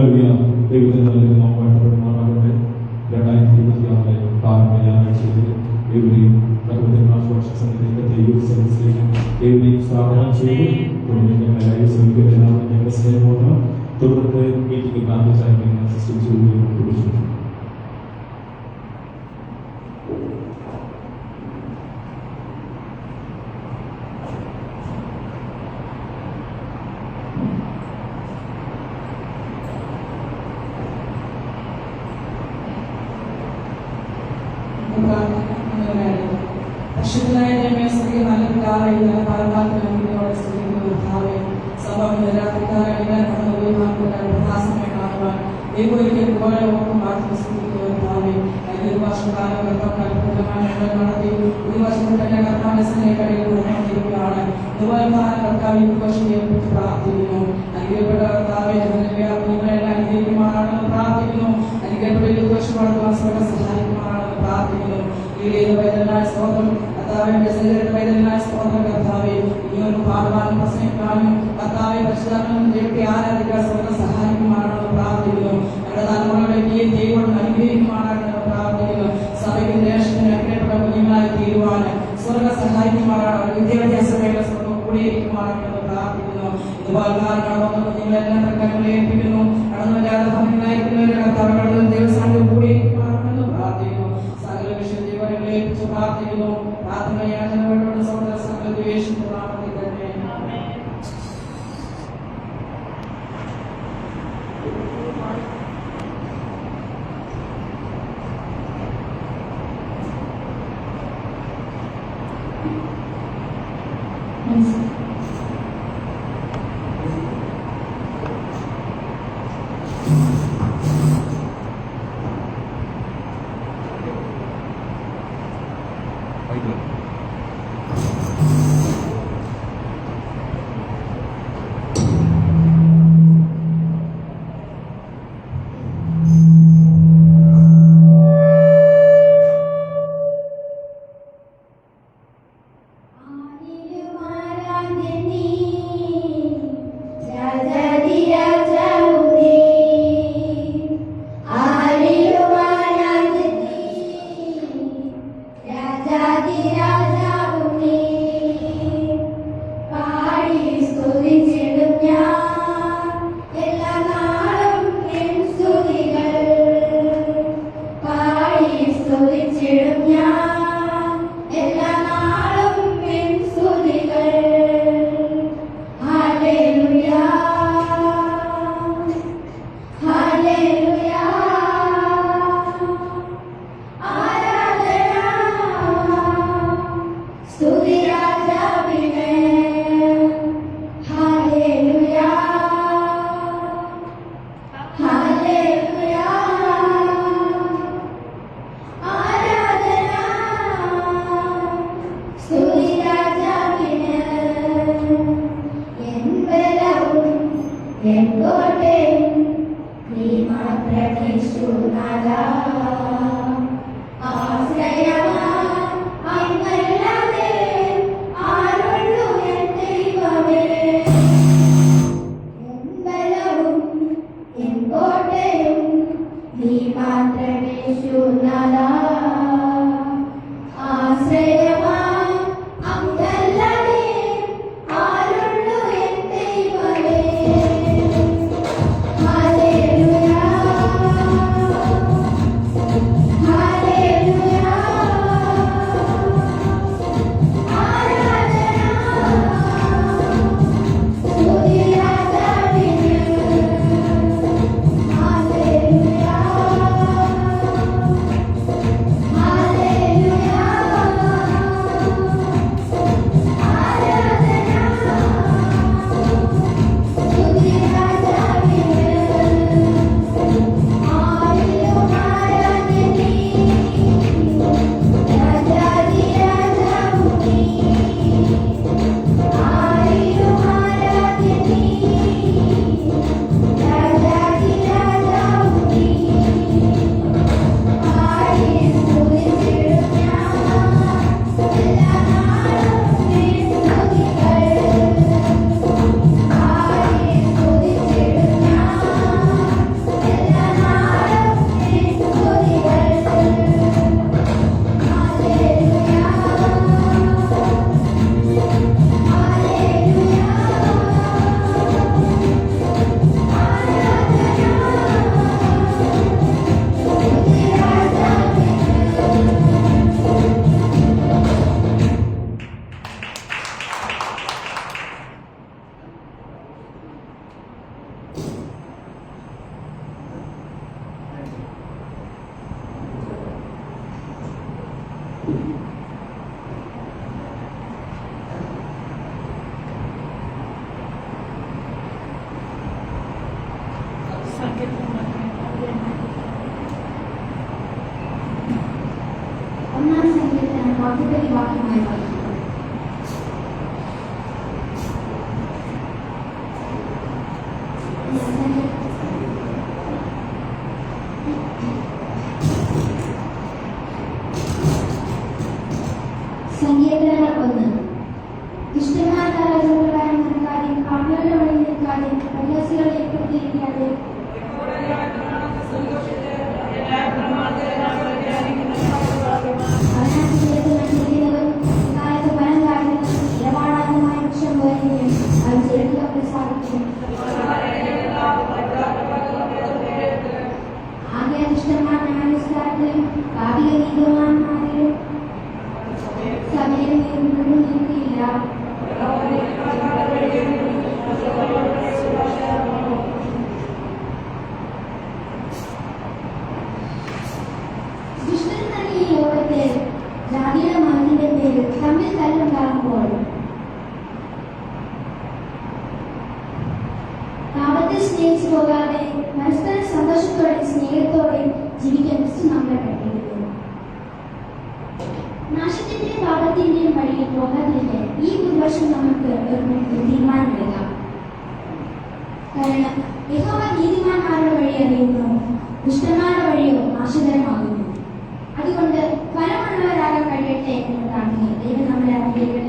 ദൈവത്തിന് നൽകുന്ന വാഴ്ത്തപ്പെടുമാറാകട്ടെ. 2026 പ്രാരംഭ ഞായറാഴ്ചയിൽ ഏവരെയും യൂത്ത് സർവീസിലേക്ക് ഏവരെയും സ്വാഗതം ചെയ്ത് തുടർന്ന് ഞങ്ങളെല്ലാവരും ശ്രമിക്കുന്നതിനാണ് ഞങ്ങളുടെ സ്നേഹമാണ്. തുടർന്ന് മീറ്റിംഗ് പ്രാർത്ഥിച്ചായിരിക്കുന്ന സിസ്റ്റർ ജോലിയെ പ്രവേശിക്കും. ദുഷ്ടന്മാരായ നടക്കാതെ പാപികളുടെ വഴിയിൽ നിൽക്കാതെ പരിഹാസികളെ ഏർപ്പെടുത്തിയിരിക്കാതെ ജാതിയുടെ മതത്തിന്റെ പേരിൽ തമ്മിൽ തല്ലുണ്ടാകുമ്പോൾ പാപത്തെ സ്നേഹിച്ചു പോകാതെ പരസ്പരം സന്തോഷത്തോടെ സ്നേഹത്തോടെ ജീവിക്കാൻ ക്രിസ്തു നമ്മളെ പഠിപ്പിക്കുന്നു. നാശത്തിന്റെ പാപത്തിന്റെയും വഴിയിൽ പോകാതിരിക്കാൻ ഈ പുതുവർഷം നമുക്ക് ഒരു തീരുമാനമെടുക്കാം. കാരണം യഹോവ നീതിമാന്മാരുടെ വഴി അറിയുന്നു, ദുഷ്ടന്മാരുടെ വഴിയോ നാശകരമാകുന്നു. അതുകൊണ്ട് ഫലമുള്ളവരാകാൻ കഴിയട്ടെ എന്ന് പ്രാർത്ഥിക്കുന്നു. ദൈവം നമ്മളെ അനുഗ്രഹിക്കട്ടെ.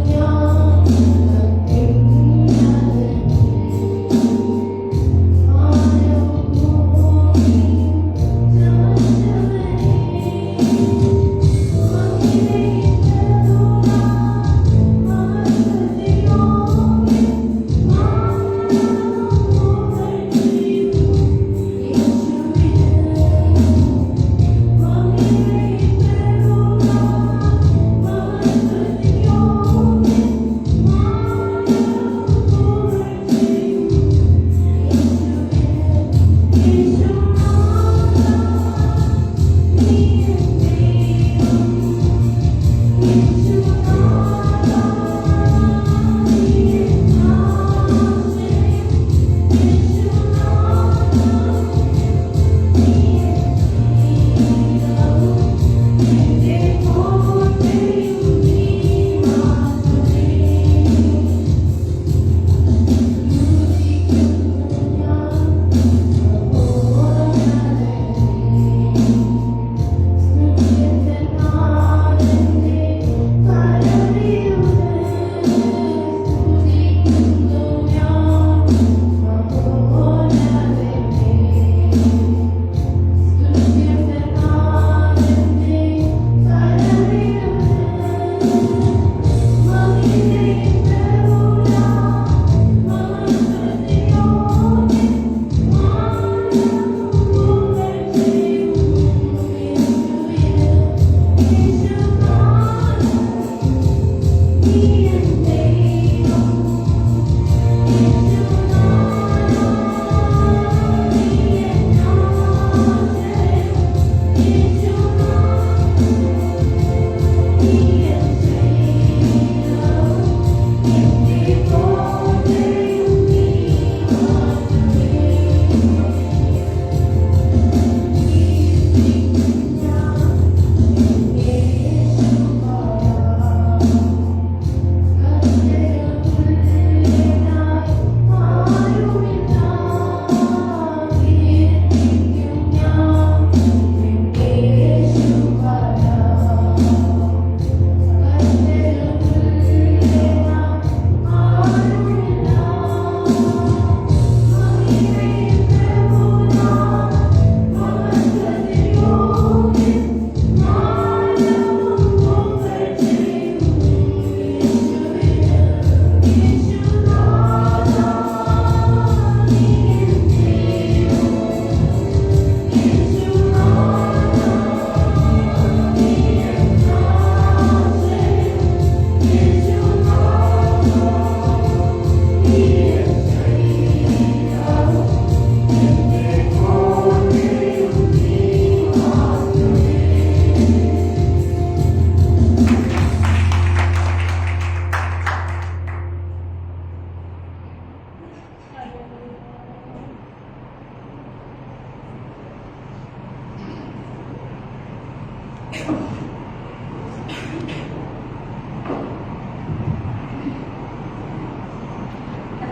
Yeah.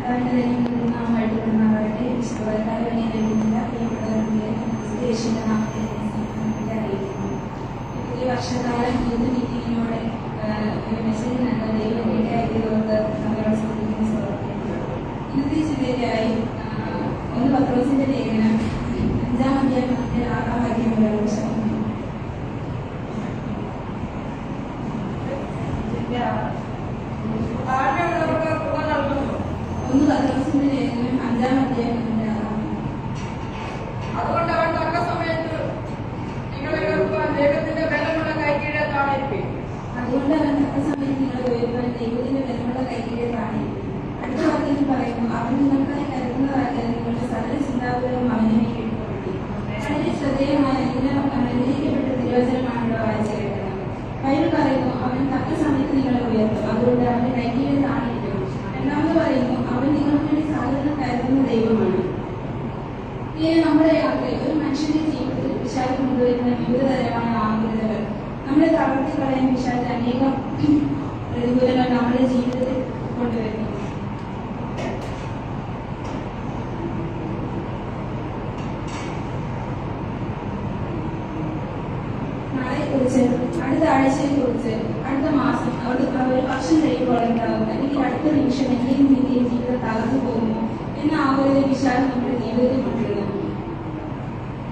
ഈ വർഷകാലം യൂത്ത് മീറ്റിങ്ങിനോട് മെസ്സേജ് നൽകാൻ ദൈവം ഇടയാക്കിയതുകൊണ്ട് നമ്മളോട് ശ്രദ്ധിക്കുന്ന സമർപ്പിക്കുന്നു. ഇന്നത്തെ ചിന്തയ്ക്കായി 1 പത്രോസിന്റെ ലേഖനം 5-ാം അധ്യായത്തിന്റെ 6-ാം വാക്യം മുതലുള്ള ശ്രമിക്കുന്നു. 1 പത്രോസിന്റെ ലേഖനം 5-ാം അധ്യായത്തിന്റെ 6-ാം വാക്യം. അതുകൊണ്ട് അവൻ തക്ക സമയത്ത് നിങ്ങളെ ഉയർത്തുവാൻ ദൈവത്തിന്റെ ബലമുള്ള കൈക്കീഴെ താണിരിക്കും. അതുകൊണ്ട് അവൻ തക്ക സമയത്ത് നിങ്ങളെ ഉയർത്തുവാൻ ദൈവത്തിന്റെ ബലമുള്ള കൈക്കീഴെ താണിരിക്കും. അടുത്ത വാക്യത്തിൽ പറയുന്നു, അവൻ നിങ്ങൾക്കായി കരുതുന്നതാക്കിയാൽ നിങ്ങളുടെ സകല ചിന്താപൂർവ്വം അവനെ കീഴ്പ്പെടുത്തി. വളരെ ശ്രദ്ധേയമായ അനുഗ്രഹിക്കപ്പെട്ട തിരുവചനമാണല്ലോ വായിച്ചു കേട്ടത്. ബൈബിൾ പറയുന്നു, അവൻ തക്ക സമയത്ത് നിങ്ങളെ ഉയർത്തും, അതുകൊണ്ട് അവന്റെ കൈക്കീഴെ താണിരിക്കും. രണ്ടാമത് പറയുന്നു, അവൻ നിങ്ങൾക്ക് വേണ്ടി സാധനം കരുതുന്ന ദൈവമാണ്. ഇങ്ങനെ നമ്മുടെ യാത്രയിൽ ഒരു മനുഷ്യന്റെ ജീവിതത്തിൽ പിശാച് കൊണ്ടുവരുന്ന വിവിധ തരമായ ആകുലതകൾ, നമ്മളെ തളർത്തി കളയാൻ പിശാച് അനേകം പ്രതികൂലങ്ങൾ നമ്മുടെ ജീവിതത്തിൽ കൊണ്ടുവരുന്നു. നാളെക്കുറിച്ച്, അടുത്ത ആഴ്ചയെക്കുറിച്ച്, അടുത്ത മാസം, ഒരു വർഷം കഴിയുമ്പോൾ ഉണ്ടാകും, അല്ലെങ്കിൽ അടുത്ത നിമിഷം എന്തെങ്കിലും രീതിയിൽ ജീവിതം തകർന്നു പോകുമോ എന്ന ആകുലത പിശാച് നമ്മുടെ ജീവിതത്തിൽ കൊണ്ടുവരുന്നു.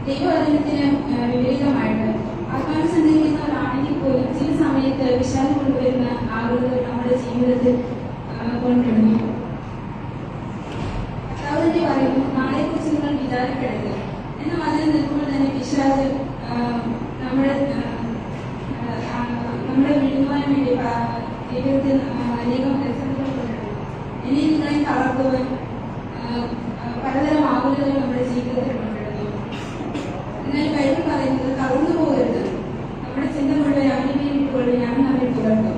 ദൈവവചനത്തിന് വിപരീതമായിട്ട് ആത്മാവിൽ സഞ്ചരിക്കുന്നവരാണെങ്കിൽ പോലും ചില സമയത്ത് പിശാച് കൊണ്ടുവരുന്ന ആകുലതകൾ നമ്മുടെ ജീവിതത്തിൽ കൊണ്ടുവരുന്നു. കർത്താവ് പറയുന്നു, നാളെക്കുറിച്ച് നിങ്ങൾ വിചാരപ്പെടരുത് എന്ന വചനം നിൽക്കുമ്പോൾ തന്നെ പിശാച് നമ്മുടെ വിടുവാൻ വേണ്ടി ജീവിതത്തിൽ അനേകം രസങ്ങൾ കൊണ്ടുവരുന്നു. ഇനി നിങ്ങളെ തളർത്തുവാൻ പലതരം ആകുലതകൾ നമ്മുടെ ജീവിതത്തിൽ കൊണ്ടുവരുന്നു. എന്നാൽ ബൈബിൾ പറയുന്നത് തളർന്നു പോകരുത്, നമ്മുടെ ചിന്ത മുഴുവൻ അവന് വേണ്ടിയിട്ടുള്ളൂ, ഞാൻ നമ്മെ പുലർത്തും.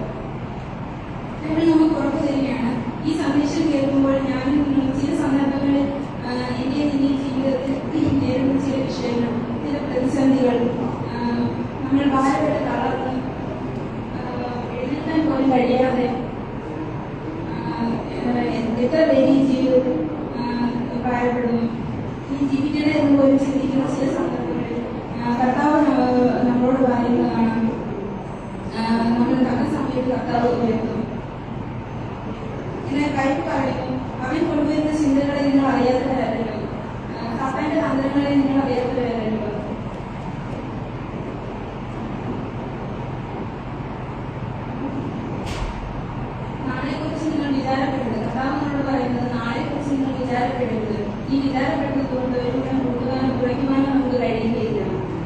ബൈബിൾ നമുക്ക് ഉറപ്പു തരികയാണ്, ഈ സന്ദേശം കേൾക്കുമ്പോൾ ഞാനും ചില സന്ദർഭങ്ങളിൽ എൻ്റെ ജീവിതത്തിൽ നേരിടുന്ന ചില വിഷയങ്ങൾ, ചില പ്രതിസന്ധികൾ, നമ്മൾ ഭാരപ്പെട്ട് തളർന്ന് എഴുന്നേൽക്കാൻ പോലും കഴിയാതെ എത്ര പേര് ഈ ജീവിതത്തിൽ ഭാരപ്പെടുന്നു, ഈ ജീവിക്കണേ എന്ന് പോലും ചിന്തിക്കുന്ന ചില സന്ദർഭങ്ങളിൽ കർത്താവ് നമ്മളോട് പറയുന്നതാണ്, നമ്മൾ തക്ക സമയത്ത് കർത്താവ് ഉയർത്തും. ഇങ്ങനെ ബൈബിൾ പറയുന്നു, അവൻ കൊണ്ടുവരുന്ന ചിന്തകളെ നിങ്ങൾ അറിയാത്തവരല്ലോ, സഭയുടെ തന്ത്രങ്ങളെ നിങ്ങൾ അറിയാത്തവരല്ലോ. നാളെക്കുറിച്ച് നിങ്ങൾ വിചാരപ്പെടരുത്. കർത്താവ് നമ്മളോട് പറയുന്നത്, നാളെക്കുറിച്ച് നിങ്ങൾ വിചാരപ്പെടരുത്. ഈ വിചാരപ്പെടുന്നത് കൊണ്ട് ഒരുവിധം കൂട്ടുവാനോ കുറയ്ക്കുവാനോ നമുക്ക് കഴിയുകയില്ല.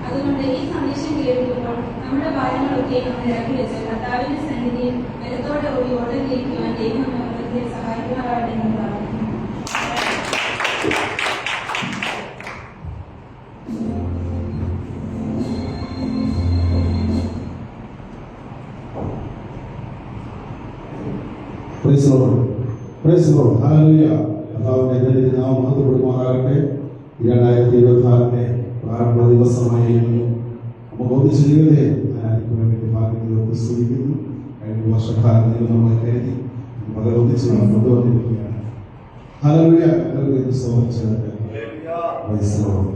അതുകൊണ്ട് ഈ സന്ദേശം കേൾക്കുമ്പോൾ നമ്മുടെ ഭാരങ്ങളൊക്കെ നമ്മൾ ഇറക്കി വെച്ച് കർത്താവിന്റെ സന്നിധിയിൽ ബലത്തോടെ ഓടി ഓർഡർ ജയിക്കുവാൻ ദൈവം നമ്മളെ സഹായിക്കുന്നവരായിട്ട് എന്ന് പ്രാർത്ഥിക്കുന്നു. മഹത്വപ്പെടുമാറാകട്ടെ. 2026 പ്രാരംഭ ദിവസമായിരുന്നു. നമുക്ക് ഒന്നിച്ച് ദൈവത്തെ ആരാധിക്കുവാൻ വേണ്ടി ഭാഗ്യത്തിലൊക്കെ സ്തുതിക്കുന്നു. കഴിഞ്ഞ വർഷക്കാലം ദൈവം നമ്മളെ കരുതി മകൾ ഒന്നിച്ച് കൊണ്ടുവന്നിരിക്കുകയാണ്. ഹല്ലേലൂയ. എല്ലാവരും സ്തോത്രം. Praise the Lord.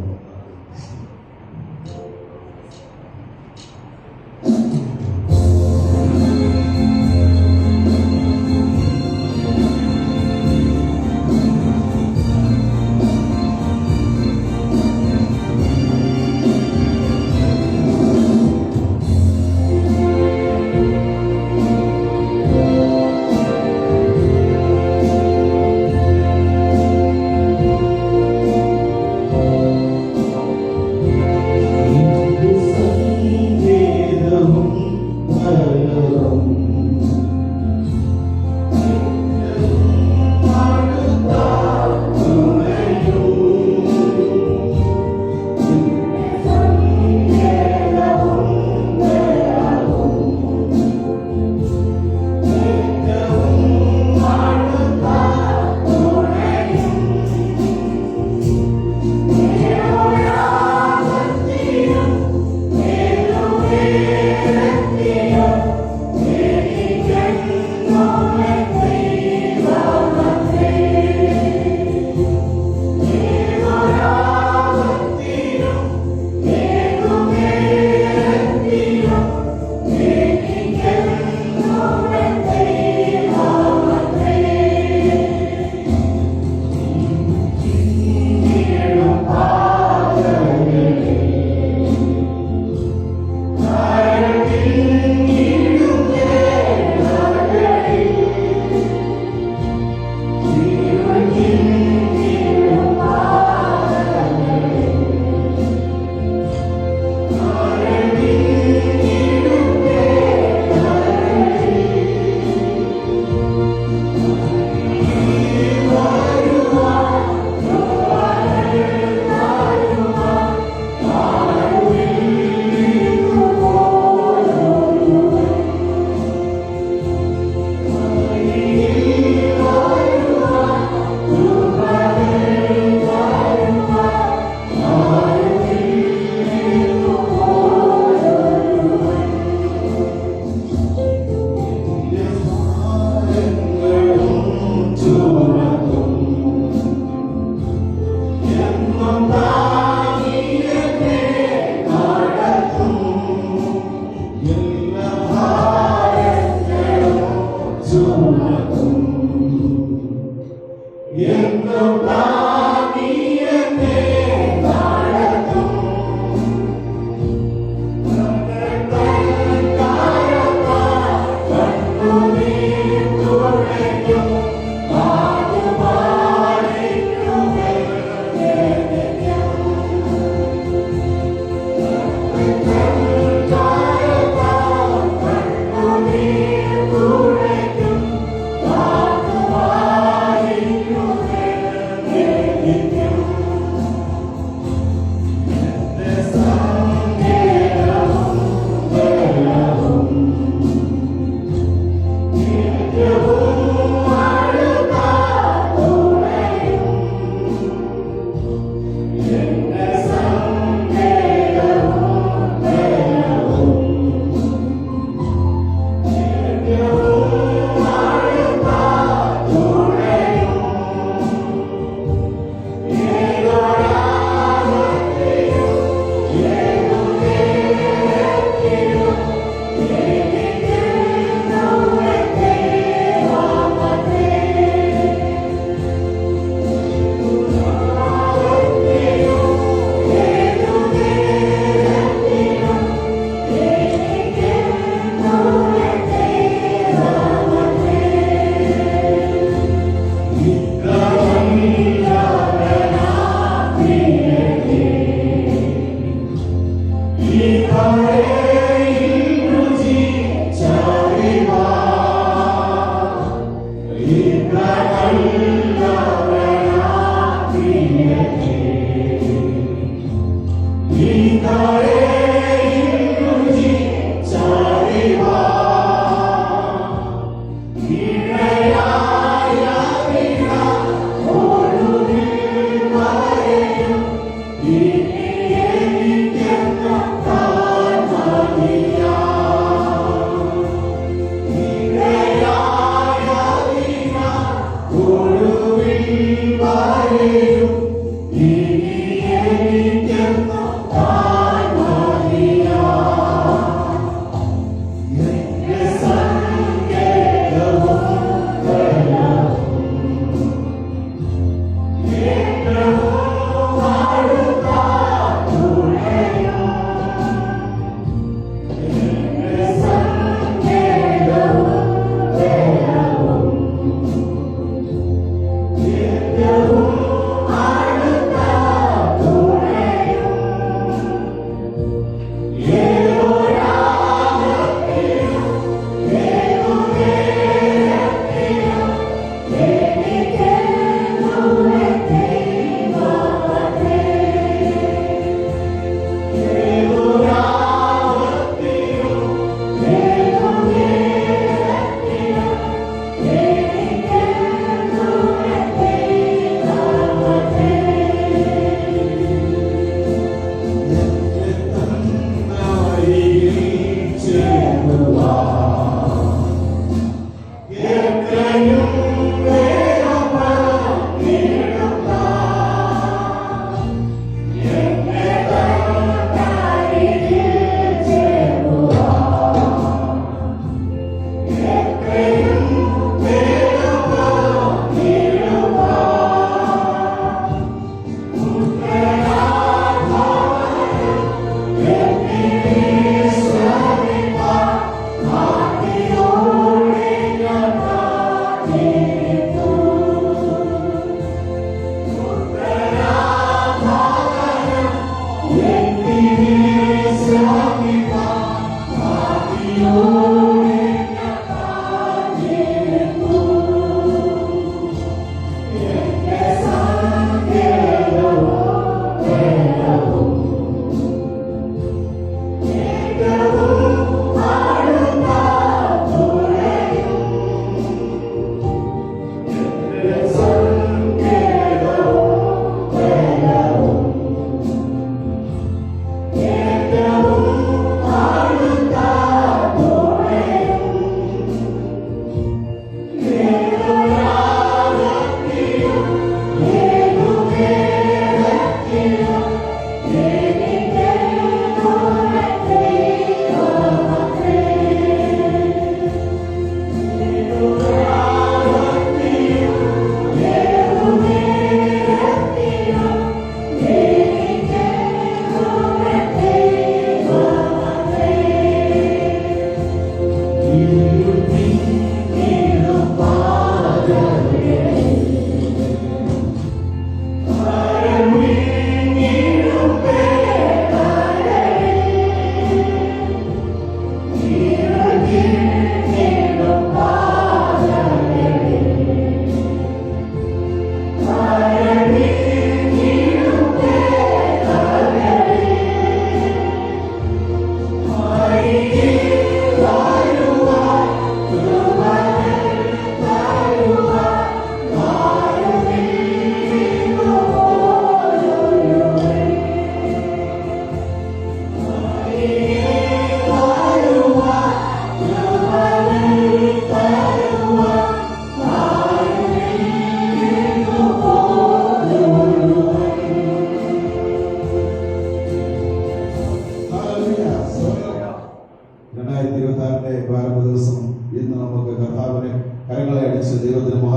Yeah.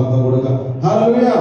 മഹത്വം കൊടുക്കാം. ഹല്ലേലൂയ.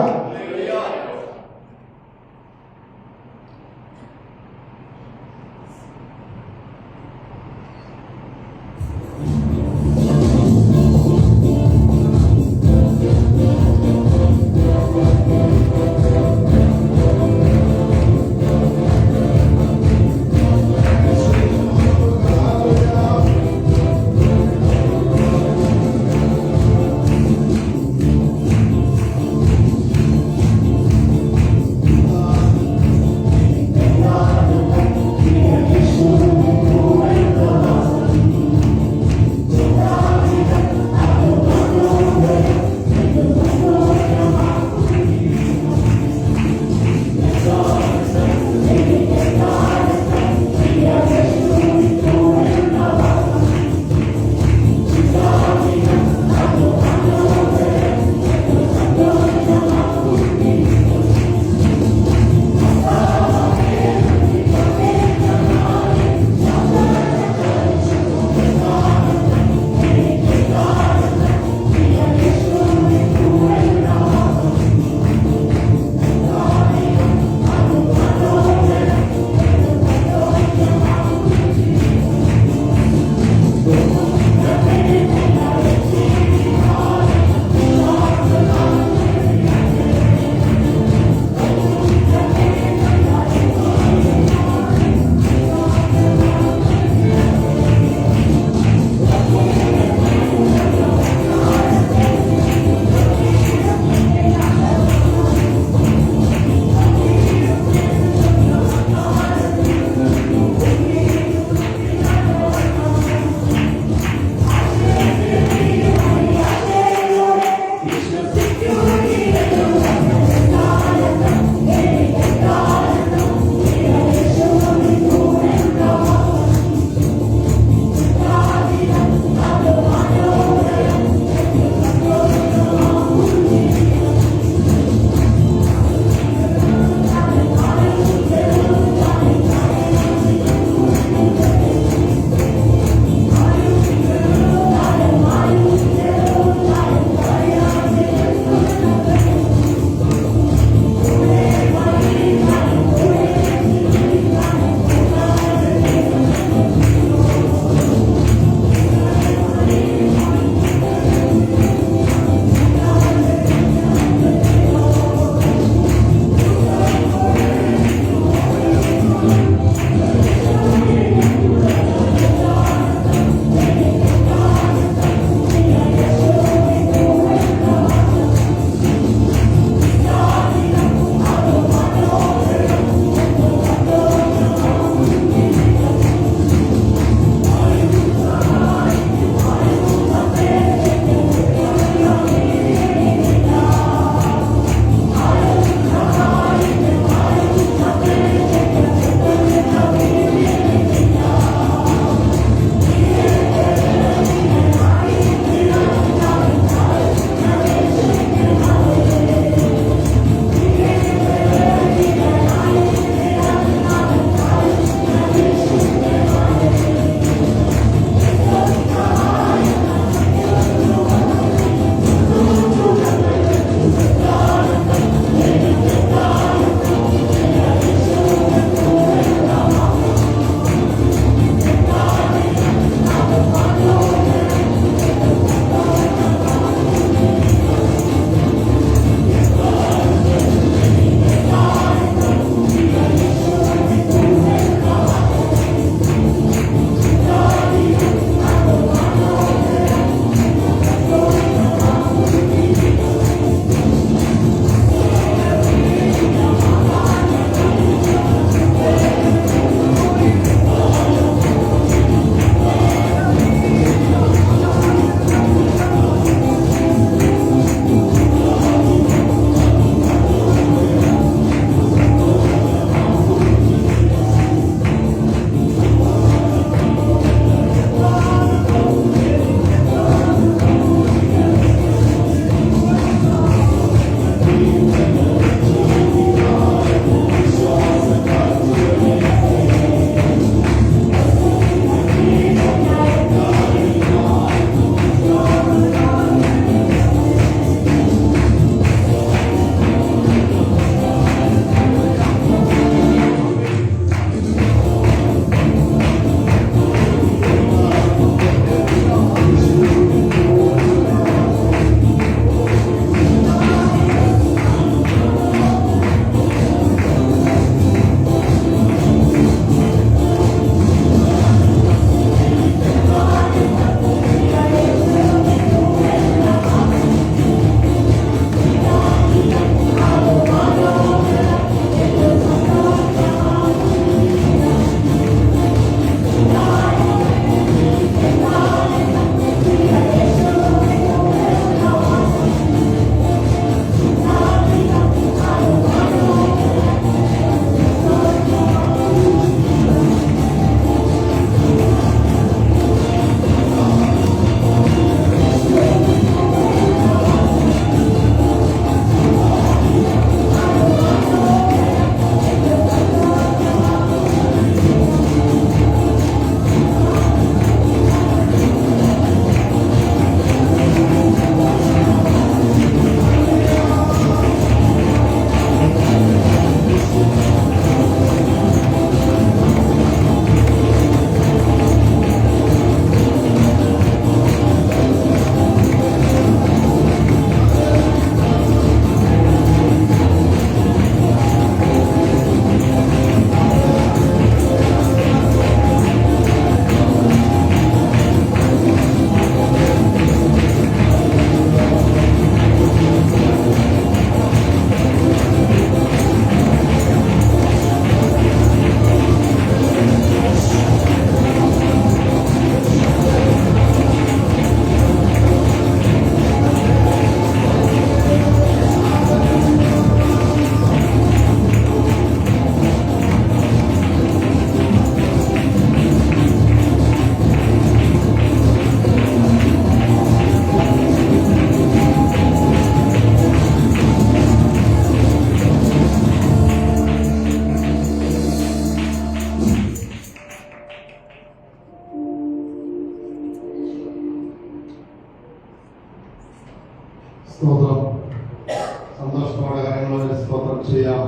സന്തോഷത്തോടെ കാര്യങ്ങളോട് സ്തോത്രം ചെയ്യാം.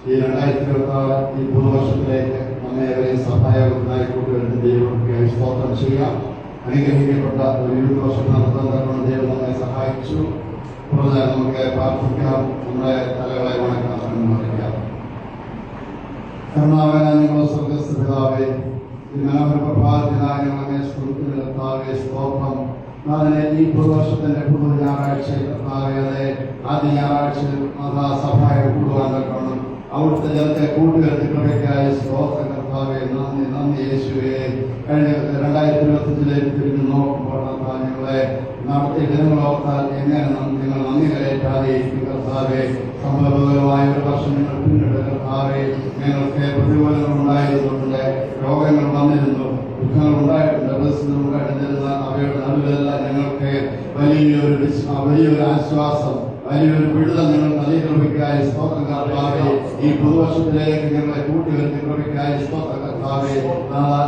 ഈ 2026 ഈ പുതുവർഷത്തിലേക്ക് നമ്മേവരെയും സഹായകരമായി കൂട്ടുവരുന്ന ദൈവത്തെ സ്തോത്രം ചെയ്യാം. അനുഗ്രഹിക്കപ്പെട്ട ഒരു 20 വർഷം നടത്താൻ തക്കണം ദൈവം നമ്മെ സഹായിച്ചു. തുടർന്ന് നമുക്ക് പ്രാർത്ഥിക്കാം. നമ്മുടെ തലകളെ വണക്കാം, കണ്ണുമറിക്കാം. കരുണാവന ഞങ്ങളുടെ സ്വർഗ്ഗസ്ഥ പിതാവേ, ഈ മനോഹര പ്രഭാതത്തിനായി ഞങ്ങളെ സ്തുതിക്കുന്ന കർത്താവേ സ്തോത്രം. അതിനെ ഈ പുതുവർഷത്തിന്റെ പുതു ഞായറാഴ്ച കർത്താവേ, ആദ്യ ഞായറാഴ്ച സഭയെ കൂടുവാൻ തക്കണം. അവിടുത്തെ ജനത്തെ കൂട്ടുകെട്ടി കൃപയ്ക്കായി സ്തോത്രം കർത്താവേ. നന്ദി യേശുവേ. കഴിഞ്ഞ 2025 തിരിഞ്ഞു നോക്കുമ്പോൾ ഞങ്ങളെ നടത്തിയ ജനങ്ങളോർത്താൽ എങ്ങനെ നിങ്ങൾ നന്ദി കരയറ്റാതെയിരിക്കും കർത്താവേ. സംഭവപരമായ ഒരു വർഷം നിങ്ങൾ പിന്നിട്ട് കർത്താവേ. ഞങ്ങൾക്ക് പ്രതികൂലങ്ങൾ ഉണ്ടായതുകൊണ്ട് രോഗങ്ങൾ വന്നിരുന്നു, ദുഃഖങ്ങൾ ഉണ്ടായിട്ടുണ്ട്, പ്രതിസന്ധി ഉണ്ടായിരുന്നിരുന്ന അവയുടെ നടുവിലെല്ലാം ഞങ്ങൾക്ക് വലിയൊരു ആശ്വാസം, വലിയൊരു വിടുതൽ നിങ്ങൾ നൽകി കൃപയ്ക്കായി സ്തോത്രം കർത്താവേ. ഈ പുതുവർഷത്തിലേക്ക് ഞങ്ങളെ കൂട്ടിവരുത്തി കൃപയ്ക്കായി സ്തോത്രം കർത്താവേ.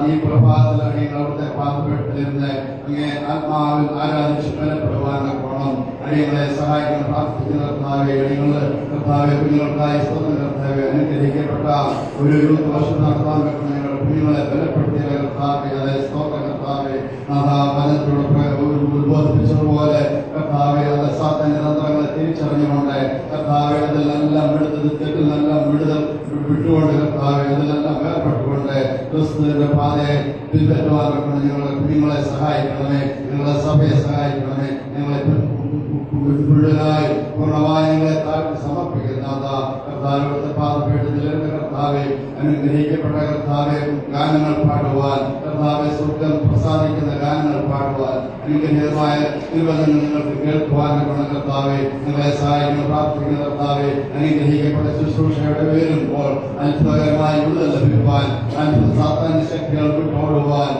ഈ പ്രഭാതത്തിൽ നിങ്ങൾ അവിടുത്തെ പാതപ്പെട്ടിരുന്ന് അങ്ങേ ആത്മാവിൽ ആരാധിച്ച് ബലപ്പെടുവാൻ പോകണം. അടിയങ്ങളെ സഹായിക്കുന്ന പ്രാർത്ഥിക്കുന്ന കർത്താവേ. അടിയങ്ങള് കർത്താവെ കുഞ്ഞുങ്ങൾക്കായി സ്തോത്രം കർത്താവെ. അനുഗ്രഹിക്കപ്പെട്ട ഒരു 20 വർഷം നടത്താൻ പറ്റുന്ന ഞങ്ങളുടെ കുഞ്ഞുങ്ങളെ ബലപ്പെടുത്തിയ കർത്താവെ. അതേ സ്തോത്രം കർത്താവെ. ഉദ്ബോധിപ്പിച്ചതുപോലെ കർത്താവെ അത് സാത്താന്റെ തന്ത്രങ്ങളെ തിരിച്ചറിഞ്ഞുകൊണ്ട് കർത്താവെ അതിലെല്ലാം തെറ്റിൽ നിന്നെല്ലാം വിട്ടുകൊണ്ട് കർത്താവെ അതിലെല്ലാം വേർപ്പെട്ടുകൊണ്ട് ക്രിസ്തുവിന്റെ പാതയെ പിൻപറ്റുവാൻ ഞങ്ങളുടെ കുഞ്ഞുങ്ങളെ സഹായിക്കണമേ. ഞങ്ങളുടെ സഭയെ സഹായിക്കണമേ. ഞങ്ങളെ മുഴുവനായി പൂർണ്ണമായി ഞങ്ങളെ താഴ്ത്തി സമർപ്പിക്കുന്ന കർത്താവിന്റെ പാദപീഠത്തിലിരുന്ന കർത്താവെ. അനുഗ്രഹിക്കപ്പെട്ട കർത്താവെ ഗാനങ്ങൾ പാടുവാൻ കർത്താവെ, സ്വർഗം പ്രസാദിക്കുന്ന ഗാനങ്ങൾ പാടുവാൻ, അനുഗ്രഹീതമായ നിർവചനങ്ങൾ നിങ്ങൾക്ക് കേൾക്കുവാൻ കർത്താവെ നിങ്ങളെ സഹായിക്കുന്ന പ്രാർത്ഥിക്കുന്ന കർത്താവെ. അനുഗ്രഹിക്കപ്പെട്ട ശുശ്രൂഷയുടെ വരുമ്പോൾ അത്ഭുതകരമായി വിടുതൽ ലഭിക്കുവാൻ, സാത്താന്യ ശക്തികൾ വിട്ടോടുവാൻ,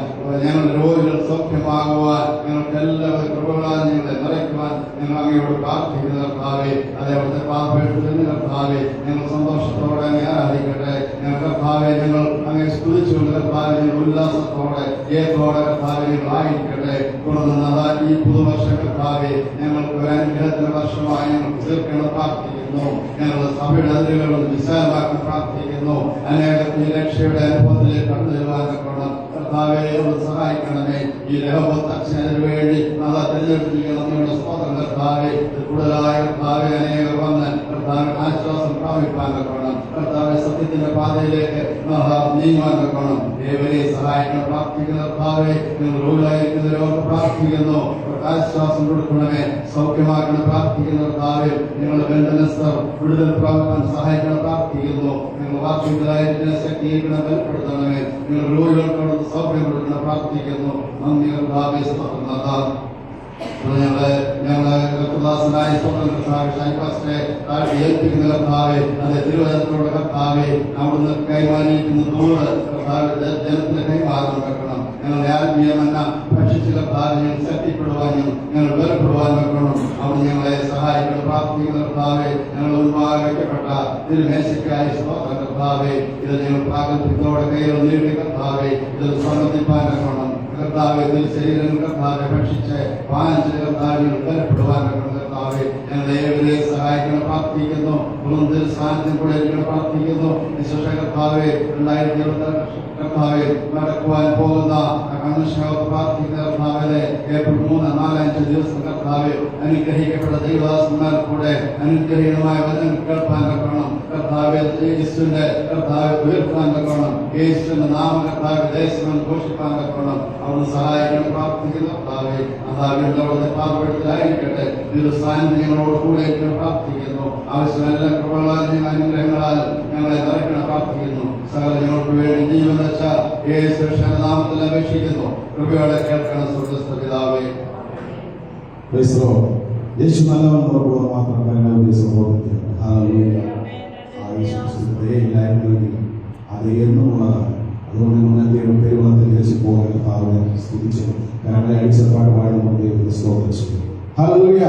ഞങ്ങളുടെ രോഗികൾ സൗഖ്യമാകുവാൻ, ഞങ്ങൾക്ക് എല്ലാവരും കൃപകളാൽ ഞങ്ങളെ നിറയ്ക്കുവാൻ ഞങ്ങൾ അങ്ങയോട് പ്രാർത്ഥിക്കുന്ന കർത്താവെ. അതേപോലത്തെ പാപപീഠത്തിൽ കർത്താവെ ഞങ്ങൾ സന്തോഷത്തോടെ ആരാധിക്കട്ടെ. ഞങ്ങൾ കർത്താവെ ഞങ്ങൾ അങ്ങനെ സ്തുതിച്ചുകൊണ്ട് കർത്താവെ ഞങ്ങൾ ഉല്ലാസത്തോടെ ഏതോടെ കർത്താവെ ഞങ്ങൾ ആയിരിക്കട്ടെ. തുടർന്ന് ഈ പുതുവർഷ കർത്താവെ ഞങ്ങൾക്ക് ഒരു അനുഗ്രഹത്തിന്റെ വർഷമായി ഞങ്ങൾ തീർക്കണം പ്രാർത്ഥിക്കുന്നു. ഞങ്ങളുടെ സഭയുടെ അതിരുകൾ വിശാലമാക്കാൻ പ്രാർത്ഥിക്കുന്നു. അനേകത്തിൽ രക്ഷയുടെ അനുഭവത്തിലേക്ക് കടന്നു വരുവാനൊക്കെ കർത്താവെ സഹായിക്കണമേ. ഈ രഹോബത്തിന് വേണ്ടി തിരഞ്ഞെടുത്തിരിക്കുന്ന സ്തോത്രം കർത്താവെ. കൂടുതലായ കർത്താവെ അനേകർ വന്ന് കർത്താവ് ആശ്വാസം പ്രാപിപ്പാൻ വെക്കണം. കർത്താവെ സത്യത്തിന്റെ പാതയിലേക്ക് നീങ്ങുവാൻ വെക്കണം. ദേവനെ സഹായിക്കണം പ്രാർത്ഥിക്കുന്ന കർത്താവെ. നിങ്ങൾ രോഗികളായിരിക്കുന്നവരോട് പ്രാർത്ഥിക്കുന്നു. ആശ്വാസം കൊടുക്കണമേ, സൗഖ്യമാക്കണം പ്രാർത്ഥിക്കുന്ന കർത്താവെ. നിങ്ങളുടെ ബന്ധനസ്ഥർ വിടുതൽ പ്രാപിക്കാൻ സഹായിക്കണം പ്രാർത്ഥിക്കുന്നു. നിങ്ങൾ വാക്യങ്ങളായിരിക്കുന്ന ശക്തിയിക്കണം ബലപ്പെടുത്തണമേ. നിങ്ങൾ രോഗികൾക്കോട് സൗഖ്യം കൊടുക്കണം പ്രാർത്ഥിക്കുന്നു. നന്ദി കർത്താവെ. ഞങ്ങളെ കർത്തദാസനായ ഏൽപ്പിക്കുന്ന കർത്താവെ. അതെ തിരുവനന്തപുരത്തോടെ കർത്താവെ അവിടുന്ന് കൈമാറിയിരിക്കുന്ന ദൂറ് കർത്താവ് ജനത്തിന് കൈമാറാൻ വെക്കണം. ഞങ്ങളുടെ ആത്മീയമല്ല ഭക്ഷിച്ച കർത്താവ് ഞങ്ങൾ ശക്തിപ്പെടുവാനും ഞങ്ങൾ ബലപ്പെടുവാൻ വെക്കണം. അവിടെ ഞങ്ങളെ സഹായിക്കണം പ്രാർത്ഥിക്കുന്ന കർത്താവെ. ഞങ്ങൾ മുൻപാകെ വയ്ക്കപ്പെട്ട തിരുമേശയ്ക്കായി സ്തോത്രം കർത്താവെ. ഇത് ഞങ്ങൾ പ്രാഗൽഭ്യത്തോടെ കൈകൾ നീട്ടി കർത്താവെ ഇതിൽ സമർപ്പിപ്പാൻ വെക്കണം. കർത്താവെ ശരീരം കർത്താവെ ഭക്ഷിച്ച് പാനം ചെയ്ത കർത്താവിൽ ബലപ്പെടുവാൻ കർത്താവെ ഞങ്ങളെ ഏവരെയും സഹായിക്കണം പ്രാർത്ഥിക്കുന്നു. സാന്നിധ്യം കൂടെ പ്രാർത്ഥിക്കുന്നു. വിശേഷ കർത്താവെ 2026 കർത്താവെ നടക്കുവാൻ പോകുന്ന പ്രാർത്ഥിക്കുന്ന കർത്താവിലെ ഏപ്രിൽ 3, 4, 5 ദിവസം കർത്താവെ അനുഗ്രഹിക്കപ്പെട്ട ദൈവദാസന്മാർ കൂടെ അനുഗ്രഹീതമായ വചനം കേൾപ്പാൻ വെക്കണം. കർത്താവെ യേശുവിന്റെ കർത്താവെ ഉയർത്താൻ വെക്കണം. യേശുവിന്റെ നാമ കർത്താവെ ദേശം ഘോഷിപ്പാൻ വെക്കണം. അവിടുന്ന് സഹായിക്കണം പ്രാർത്ഥിക്കുന്ന കർത്താവെ. അതാവിന്റെ പാപത്തിലായിരിക്കട്ടെ. ഇത് സാന്നിധ്യം ഞങ്ങളോട് കൂടെ പ്രാർത്ഥിക്കുന്നു. ആവശ്യമെല്ല കൃപകളാൽ അനുഗ്രഹങ്ങളാൽ ഞങ്ങളെ നിറയ്ക്കണം പ്രാർത്ഥിക്കുന്നു. സകല ഞങ്ങൾക്ക് വേണ്ടി ജീവൻ വെച്ച യേശു നാമത്തിൽ അപേക്ഷിക്കുന്നു. കൃപയോടെ കേൾക്കണം സ്വർഗ്ഗസ്ഥ പിതാവേ. യേശു നല്ലവണ്ണം മാത്രം കാര്യങ്ങൾ സംഭവത്തിൽ അത് എന്നുള്ളതാണ്. അതുകൊണ്ട് നമ്മൾ എന്തെങ്കിലും പെരുവളത്തിൽ യേശു പോകാൻ കർത്താവിനെ സ്തുതിച്ചു കരങ്ങളെ അടിച്ചപ്പാട് പാടി നമ്മൾ ദൈവത്തെ സ്തോത്രം ചെയ്യും. Hallelujah.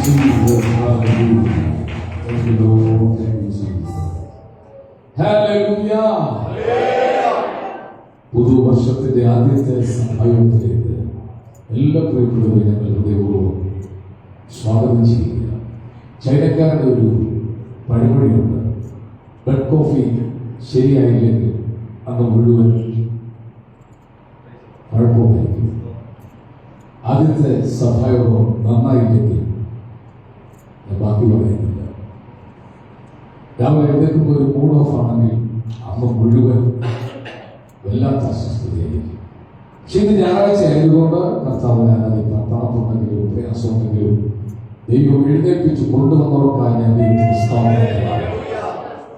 Jesus. Hallelujah. Thank you, Lord. Thank you, Jesus. Hallelujah. പുതുവർഷത്തിന്റെ ആദ്യത്തെ സഹായത്തിലേക്ക് എല്ലാ പ്രിയപ്പെട്ടവരെയും ഞങ്ങൾ ഹൃദയപൂർവ്വം സ്വാഗതം ചെയ്യുക. ചൈനക്കാരുടെ ഒരു പഴമൊഴിയുണ്ട്, ബെഡ് കോഫി ശരിയായില്ലെങ്കിൽ അന്ന് മുഴുവൻ കുഴപ്പമായിരിക്കും. ആദ്യത്തെ സഭായോഗം നന്നായില്ലെങ്കിൽ ഞാൻ ബാക്കി പറയുന്നില്ല. രാവിലെ എഴുന്നേൽക്കുമ്പോൾ ഒരു മൂഡ് ഓഫ് ആണെങ്കിൽ അന്ന് മുഴുവൻ വല്ലാത്ത അസ്വസ്ഥതയായിരിക്കും. പക്ഷെ ഇന്ന് ഞായറാഴ്ച ആയതുകൊണ്ട് കർത്താവിനെ ആരാധിക്കാം. തണുപ്പുണ്ടെങ്കിലും പ്രയാസമുണ്ടെങ്കിലും ദൈവം എഴുന്നേൽപ്പിച്ച് കൊണ്ടുവന്നവർക്കായി ഞാൻ ദൈവത്തിന് സ്തോത്രം.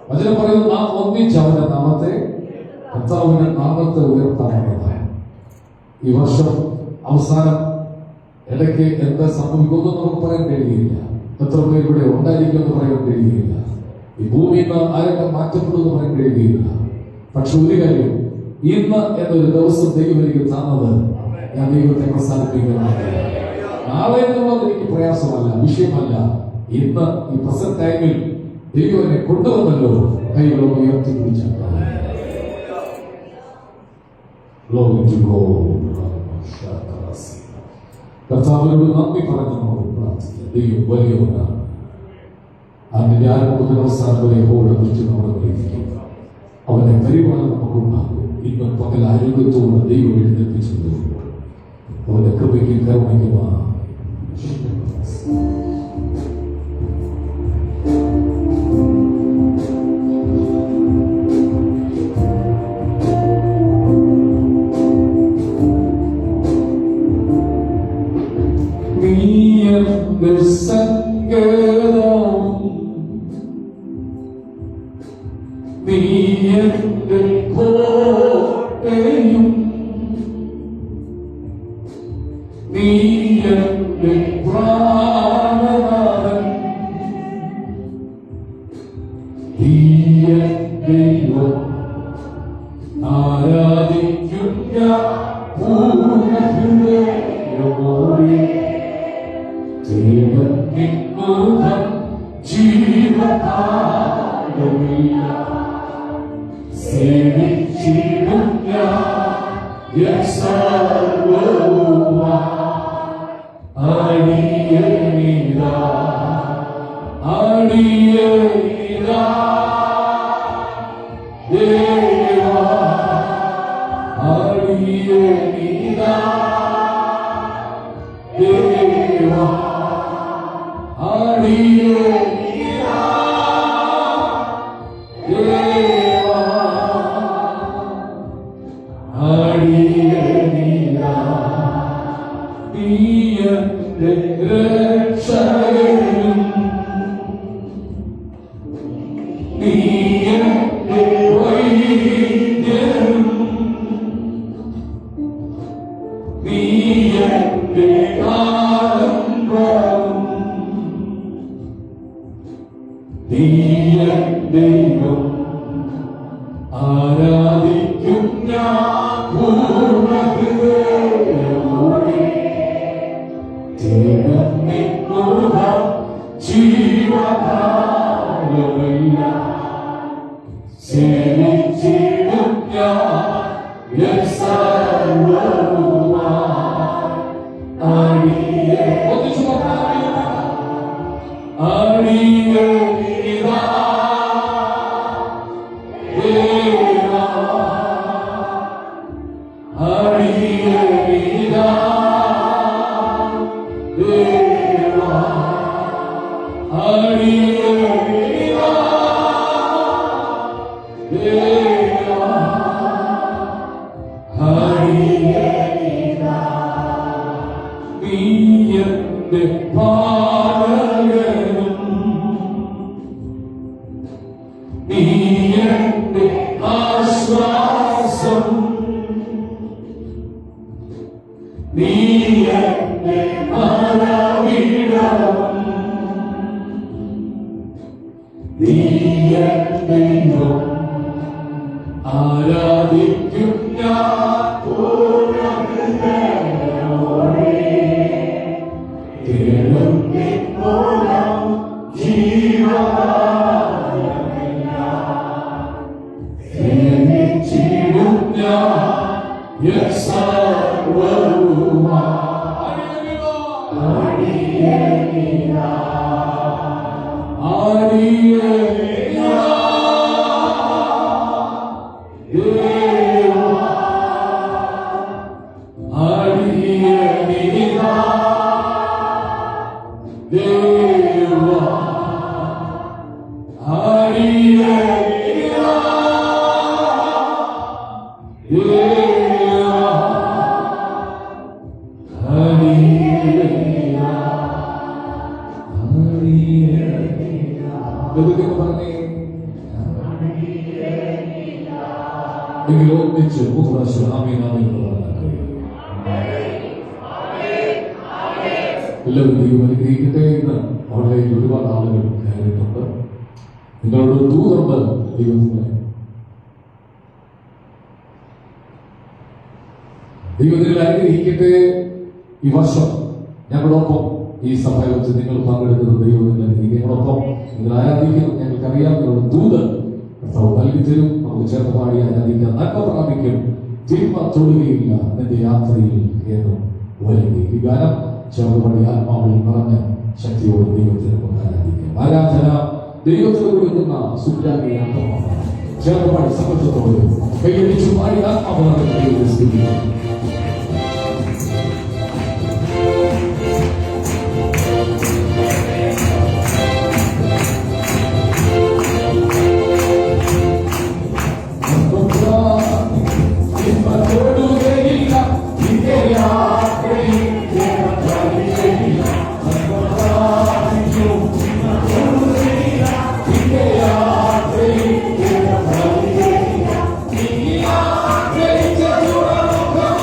വചനം പറയുന്നു, നാം ഒന്നിച്ച് അവന്റെ നാമത്തെ കർത്താവിന്റെ നാമത്തെ ഉയർത്താനുള്ളതാണ്. ഈ വർഷം അവസാനം ഇടയ്ക്ക് എന്താ സംഭവിക്കുമെന്ന് നമുക്ക് പറയാൻ കഴിയില്ല. എത്ര പേര് ഇവിടെ ഉണ്ടായിരിക്കുമെന്ന് പറയാൻ കഴിയില്ല. കഴിയുകയില്ല. ഈ ഭൂമിയിൽ നിന്ന് ആരൊക്കെ മാറ്റപ്പെടുമെന്ന് പറയാൻ കഴിയുകയില്ല. പക്ഷെ ഒരു കാര്യം, ഇന്ന് എന്നൊരു ദിവസം ദൈവം എനിക്ക് തന്നത് ഞാൻ ദൈവത്തെ പ്രസാദിപ്പിക്കുന്നുണ്ട്. നാളെ എന്നുള്ളത് എനിക്ക് പ്രയാസമല്ല, വിഷയമല്ല. ഇന്ന് ഈ പ്രസന്റ് ടൈമിൽ ദൈവം എന്നെ കൊണ്ടുവന്നല്ലോ, കൈകളൊന്ന് ഉയർത്തിപ്പിടിച്ച കർത്താവിനോട് നന്ദി പറഞ്ഞ് നമുക്ക് പ്രാർത്ഥിക്കാം. ദൈവം വലിയവനാണ്. അതിന്റെ ആരംഭ മുതൽ അവസാനം വരെ യഹോവയുടെ ദൃഷ്ടി നമ്മുടെ മേലിരിക്കും. അവന്റെ പരിപാലനം നമുക്കുണ്ടാകും. ഇന്ന് പകൽ ആരോഗ്യത്തോടെ ദൈവം എഴുന്നേൽപ്പിച്ചത് അവന്റെ കൃപയ്ക്കും കരുണയ്ക്കുമാണ്. എല്ലാവരും ദൈവം അനുഗ്രഹിക്കട്ടെ എന്ന് ഓൺലൈനിൽ ഒരുപാട് ആളുകൾ കയറിയിട്ടുണ്ട്. നിങ്ങളോട് ദൂതുണ്ട്. ദൈവത്തിൽ അനുഗ്രഹിക്കട്ടെ. ഈ വർഷം ഞങ്ങളോടൊപ്പം ഈ സഭയിൽ വെച്ച് നിങ്ങൾ പങ്കെടുക്കുന്ന ദൈവത്തിൽ അനുഗ്രഹിക്കുന്നതോടൊപ്പം നിങ്ങൾ ആരാധിക്കുന്നു. ഞങ്ങൾക്കറിയാം നിങ്ങളുടെ ദൂത് കർത്താവ് നൽകി തരും. നമുക്ക് ചേർന്ന് പാടി ആരാധിക്കാൻ നന്മ പ്രാപിക്കും. തിന്മ തൊടുകയില്ല നിന്റെ യാത്രയിൽ എന്നും വലിയ ഈ ഗാനം ചേർന്ന് പാടി ആത്മാവിൽ നിറഞ്ഞ് ശക്തിയോട് ദൈവത്തിന് നമുക്ക് ആരാധിക്കാം. ആരാധന ദൈവത്തിന് കൊടുക്കുന്ന സുഖ്യാഗ്രഹമാണ്. ചേർന്ന് പാടി സന്തോഷത്തോടെ കൈയടിച്ചു പാടി ആത്മാവ് ദൈവത്തെ സ്തുതിക്കുന്നു. Come on.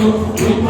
Hallelujah.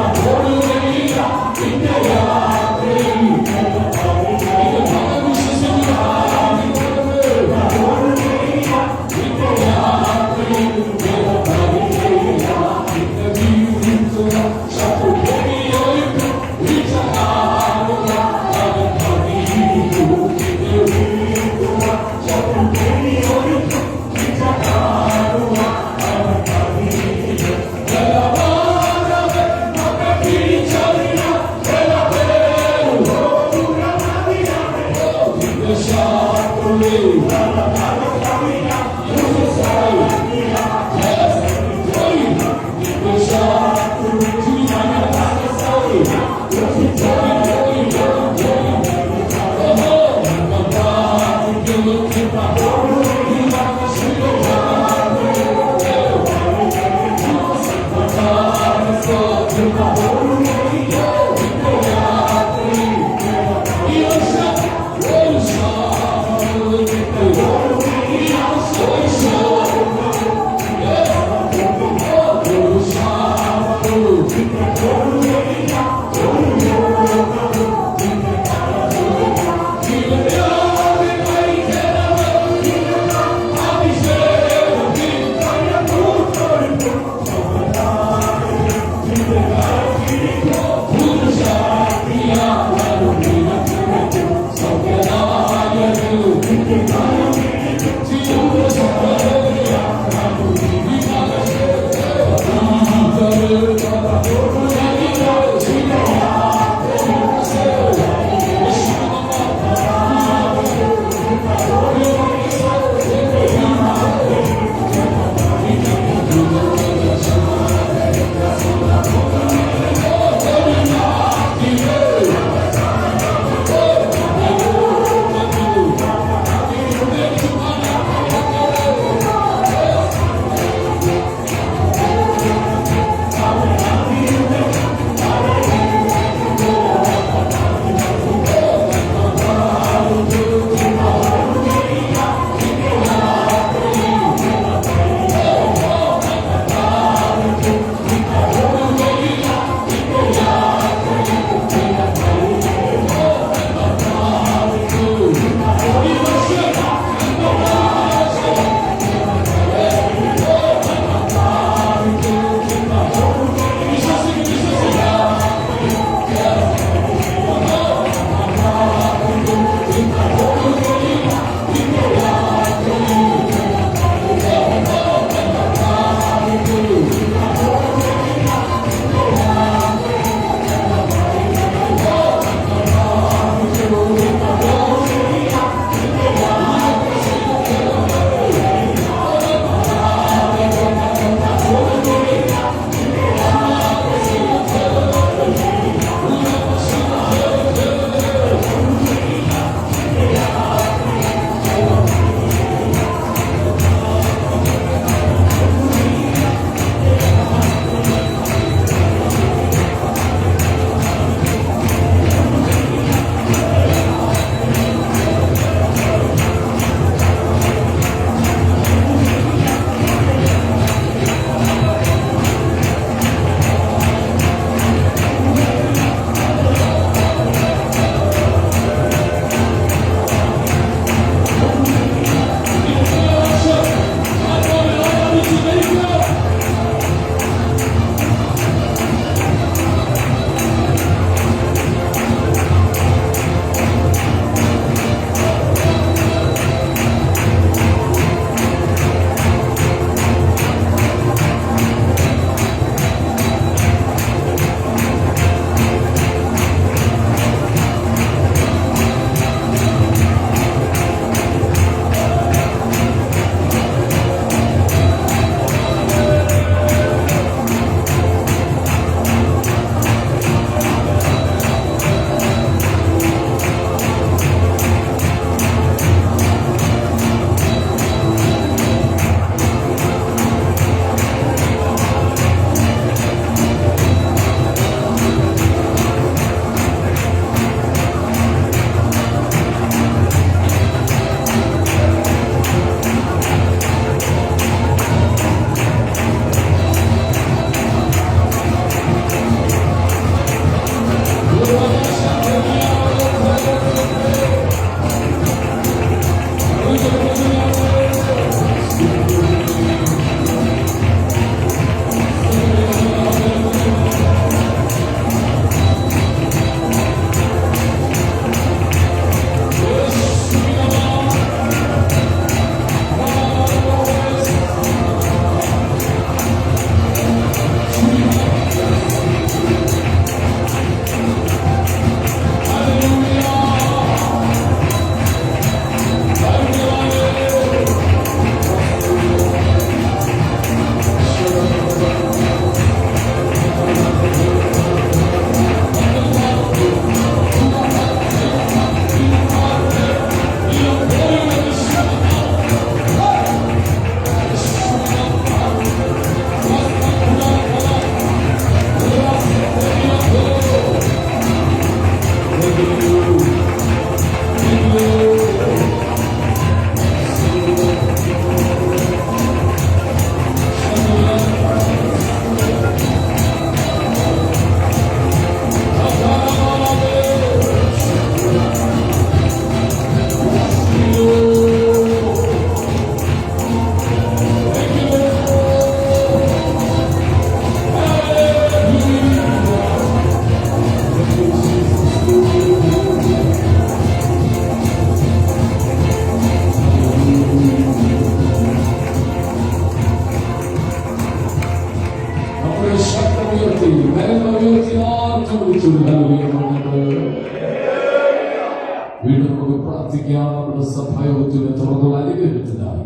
വീണ്ടും നമുക്ക് പ്രാർത്ഥിക്കാം. നമ്മുടെ സഭായോഗത്തിന് തുറന്നുള്ള അനുഗ്രഹത്തിനായി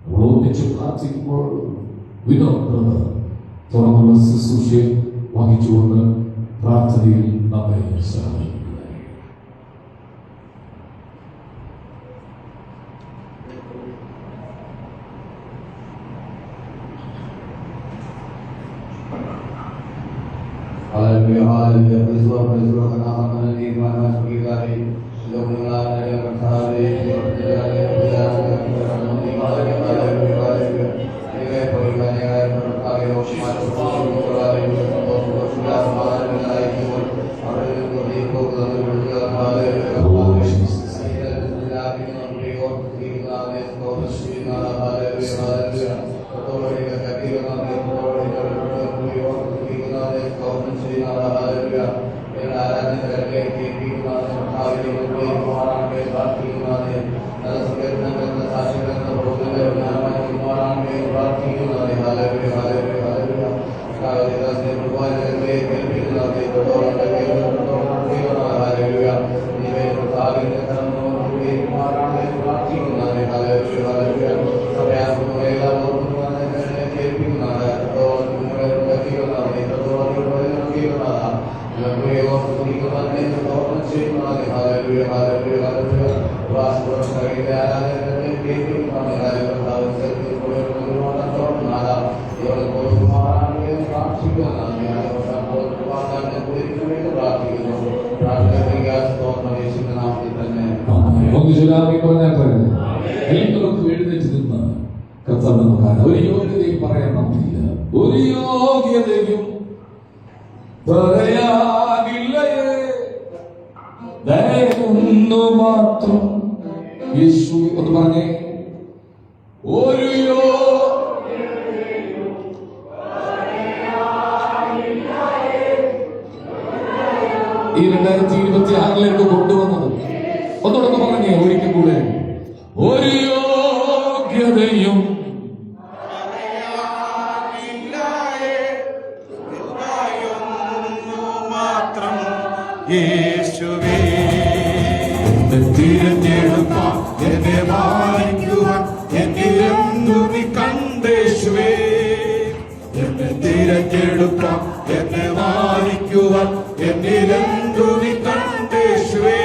നമ്മൾ ഒന്നിച്ച് പ്രാർത്ഥിക്കുമ്പോൾ വിനോദ് തുറന്നുള്ള ശുശ്രൂഷയെ വഹിച്ചുകൊണ്ട് പ്രാർത്ഥനയിൽ നമ്മെ സഹായിക്കും. Haleluya, haleluya, praise Lord, karena di mana sebagai kali sudah mengalami yang berkali എല്ലാവർക്കും എഴുന്നേറ്റ് നിന്ന് കർത്താവ് നമുക്കാണ്. ഒരു യോഗ്യതയും പറയാൻ നമുക്കില്ല, ഒരു യോഗ്യതയും പറയാനില്ലയേ, ദയയൊന്നു മാത്രം യേശു ഒന്ന് പറഞ്ഞേ. ഒരു ഈ 2026 കൊണ്ടുവന്നത് ഒന്നോടൊന്ന് പറഞ്ഞേ ഒരിക്കൽ കൂടെ. ഒരു യോഗ്യതയും മാത്രം യേശുവേ, എന്നെ തിരഞ്ഞെടുപ്പാൻ എന്നെ വാങ്ങിക്കുവാൻ എന്നിലെന്തു നീ കണ്ടേശുവേ, എന്നെ തിരഞ്ഞെടുപ്പാൻ എന്നെ വാങ്ങിക്കുവാൻ എന്നിലെന്തു നീ കണ്ടേശുവേ.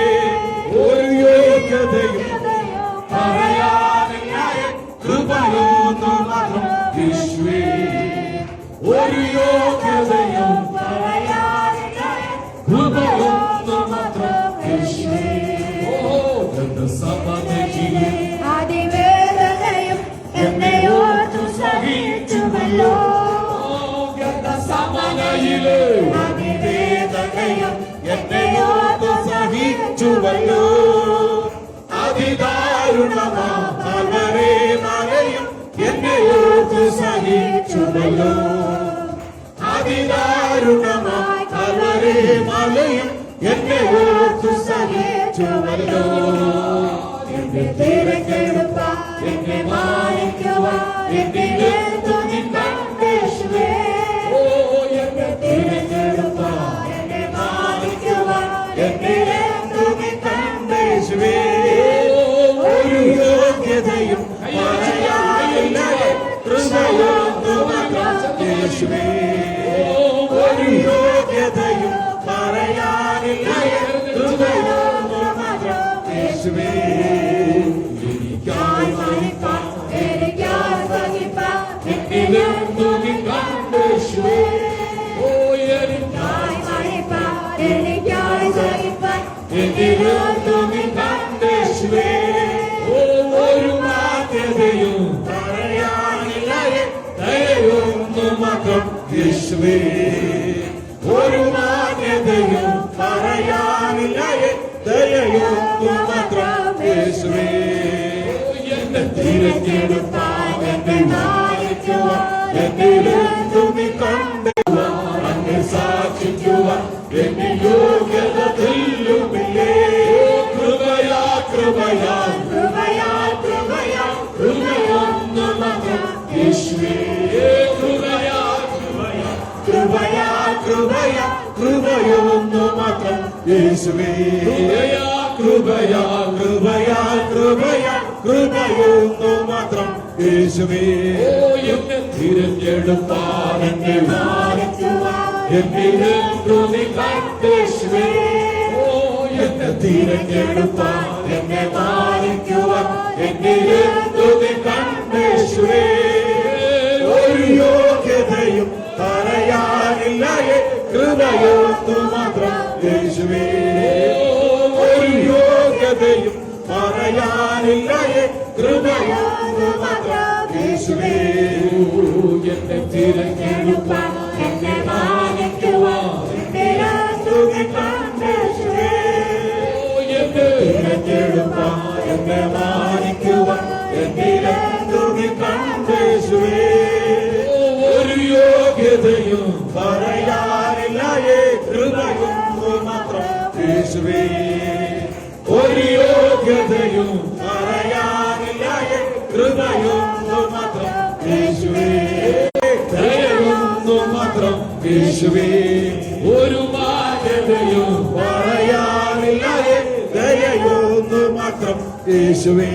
ഒരു യോഗ്യതയും പറയാനില്ല, കൃപയൊന്നു മാത്രം യേശുവേ. ഒരു യോഗ്യതയും കൃപയൊന്നു മാത്രം യേശുവേ. എന്റെ സമാധിയിലെ അതിവേദനയും എന്നെ ഓർത്തു സഹിച്ചുവല്ലോ, എന്റെ സമാധിയിലെ അതിവേദനയും എന്നെ ഓർത്തു സഹിച്ചുവല്ലോ. അതിദാരുണമാ കൽവരി മലയും എന്നെ ഓർത്തു സഹിച്ചുവല്ലോ. അതിദാരുണമാ കൽവരി മലയും എന്നെ ഓർത്തു സഹിച്ചുവല്ലോ. എന്നെ തിരഞ്ഞെടുപ്പാൻ എന്നെ മാനിക്കുവാൻ എന്നിലെന്തു നീ കണ്ടേശുവേ, എന്നെ തിരഞ്ഞെടുപ്പാൻ എന്നെ മാനിക്കുവാൻ എന്നിലെന്തു നീ കണ്ടേശുവേ. ഒരു യോഗ്യതയും പറയാനില്ല, കൃപയൊന്നു മാത്രം യേശുവേ. ഒരു യോഗ്യതയും പറയാനില്ല, കൃപയൊന്നു മാത്രം യേശുവേ. എനിക്കായി മരിപ്പാൻ എനിക്കായി വഹിപ്പാൻ എന്നിലെന്തു നീ കണ്ടേശുവേ. എനിക്കായി മരിപ്പാൻ എനിക്കായി വഹിപ്പാൻ എന്നിലെന്തു നീ കണ്ടേശുവേ. ഒരു മാന്യതയും പറയാനില്ല, ദയയൊന്നു മാത്രം യേശുവേ. ഒരു മാന്യതയും പറയാനില്ല, ദയയൊന്നു മാത്രം യേശുവേ. എന്നെ തിരഞ്ഞെടുപ്പാൻ എന്നെ മാനിക്കുവാൻ എന്നിലെന്തു നീ കണ്ടുവാൻ അങ്ങ് സാക്ഷിക്കുവാൻ എന്നെ യോഗ്യത തെല്ലുമില്ലേ. കൃപയാ കൃപയാ കൃപയാ കൃപയാ കൃപയൊന്നു മാത്രം യേശുവേ. കൃപയാ കൃപയാ കൃപയാ കൃപയാ കൃപയാ കൃപയൊന്നു മാത്രം യേശുവേ കൃപയാ കൃപയാ കൃപയാ കൃപയാ കൃപയൊന്നു മാത്രം യേശുവേ എന്നെ തിരഞ്ഞെടുപ്പാൻ എന്നെ എന്നിലെന്തു നീ കണ്ടേശുവേ എന്നെ തിരഞ്ഞെടുപ്പാൻ എന്നെ മാനിക്കുവാൻ എന്നിലെന്തു നീ കണ്ടേശുവേ ഒരു യോഗ്യതയും പറയാനില്ലേ കൃപയൊന്നു മാത്രം യേശുവേ ഒരു യോഗ്യതയും പറയാനില്ലേ കൃപയൊന്നു മാത്രം യേശുവേ എന്നെ തിരഞ്ഞെടുപ്പാൻ എന്നെ മാനിക്കുവാൻ എന്നിലെന്തു നീ കണ്ടേശുവേ എന്നെ തിരഞ്ഞെടുപ്പാൻ എന്നെ മാനിക്കുവാൻ എന്നിലെന്തു നീ കണ്ടേശുവേ ഒരു യോഗ്യതയും പറയാനില്ലേ കൃപയൊന്നു മാത്രം യേശുവേ ഒരു യോഗ്യതയും പറയാനില്ലേ കൃപയൊന്നു മാത്രം യേശുവേ ദയയൊന്നു മാത്രം യേശുവേ ഒരു മാന്യതയും പറയാനില്ലേ ദയയൊന്നു മാത്രം യേശുവേ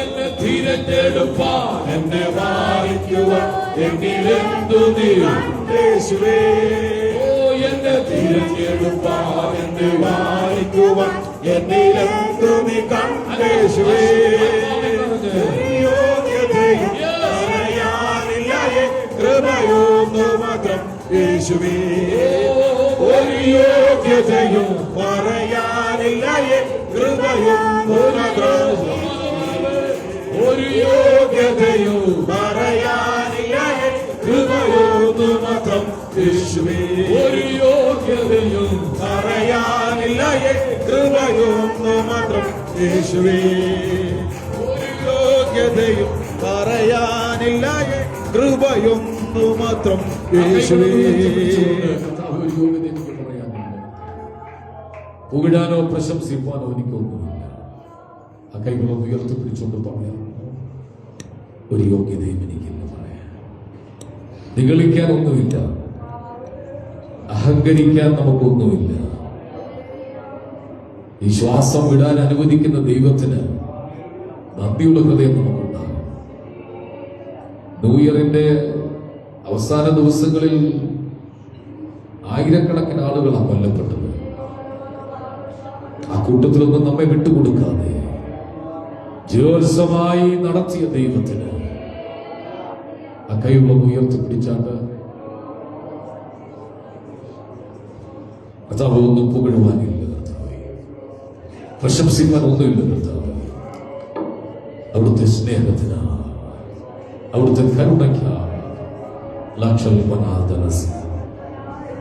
എന്നെ തിരഞ്ഞെടുപ്പാൻ എന്നെ വായിക്കുവാൻ എന്നിലെന്തു നീ യേശുവേ എന്നെ തിരഞ്ഞെടുപ്പാൻ എന്നെ വായിക്കുവാൻ എന്നിലെന്തു നീ കണ്ടേശുവേ യോഗ്യതയും പറയാനില്ലേ കൃപയൊന്നു മാത്രം യേശുവേ ഒരു യോഗ്യതയും പറയാനില്ലേ കൃപയൊന്നു മാത്രം ഒരു യോഗ്യതയും പറയാനില്ലേ കൃപയൊന്നു മാത്രം യേശുവേ ഒരു യോഗ്യതയും പറയാനില്ലേ കൃപയൊന്നു മാത്രം യേശുവേ ഒരു യോഗ്യതയും പറയാനില്ലേ കൃപയൊന്നു മാത്രം യേശുവേ പുകഴാനോ പ്രശംസിപ്പാനോ എനിക്കൊന്നുമില്ല. ആ കൈകളൊന്ന് ഉയർത്തിപ്പിടിച്ചുകൊണ്ട് പറയാം, ഒരു യോഗ്യതയും എനിക്കില്ല പറയാൻ. നിഗളിക്കാൻ ഒന്നുമില്ല, അഹങ്കരിക്കാൻ നമുക്കൊന്നുമില്ല. ഈ ശ്വാസം വിടാൻ അനുവദിക്കുന്ന ദൈവത്തിന് നന്ദിയുള്ള ഹൃദയം നമുക്കുണ്ടാകും. ന്യൂ ഇയറിന്റെ അവസാന ദിവസങ്ങളിൽ ആയിരക്കണക്കിന് ആളുകളാണ് കൊല്ലപ്പെട്ടത്. ആ കൂട്ടത്തിലൊന്നും നമ്മെ വിട്ടുകൊടുക്കാതെ ജയോത്സവമായി നടത്തിയ ദൈവത്തിന് ആ കൈകളൊന്ന് ഉയർത്തിപ്പിടിച്ചാണ്ട് കർത്താവ് ഒന്നും പുകഴുവാനില്ല, കർത്താവേ പ്രശംസിക്കാൻ ഒന്നുമില്ല കർത്താവ്. അവിടുത്തെ സ്നേഹത്തിന്, അവിടുത്തെ കരുണയ്ക്ക്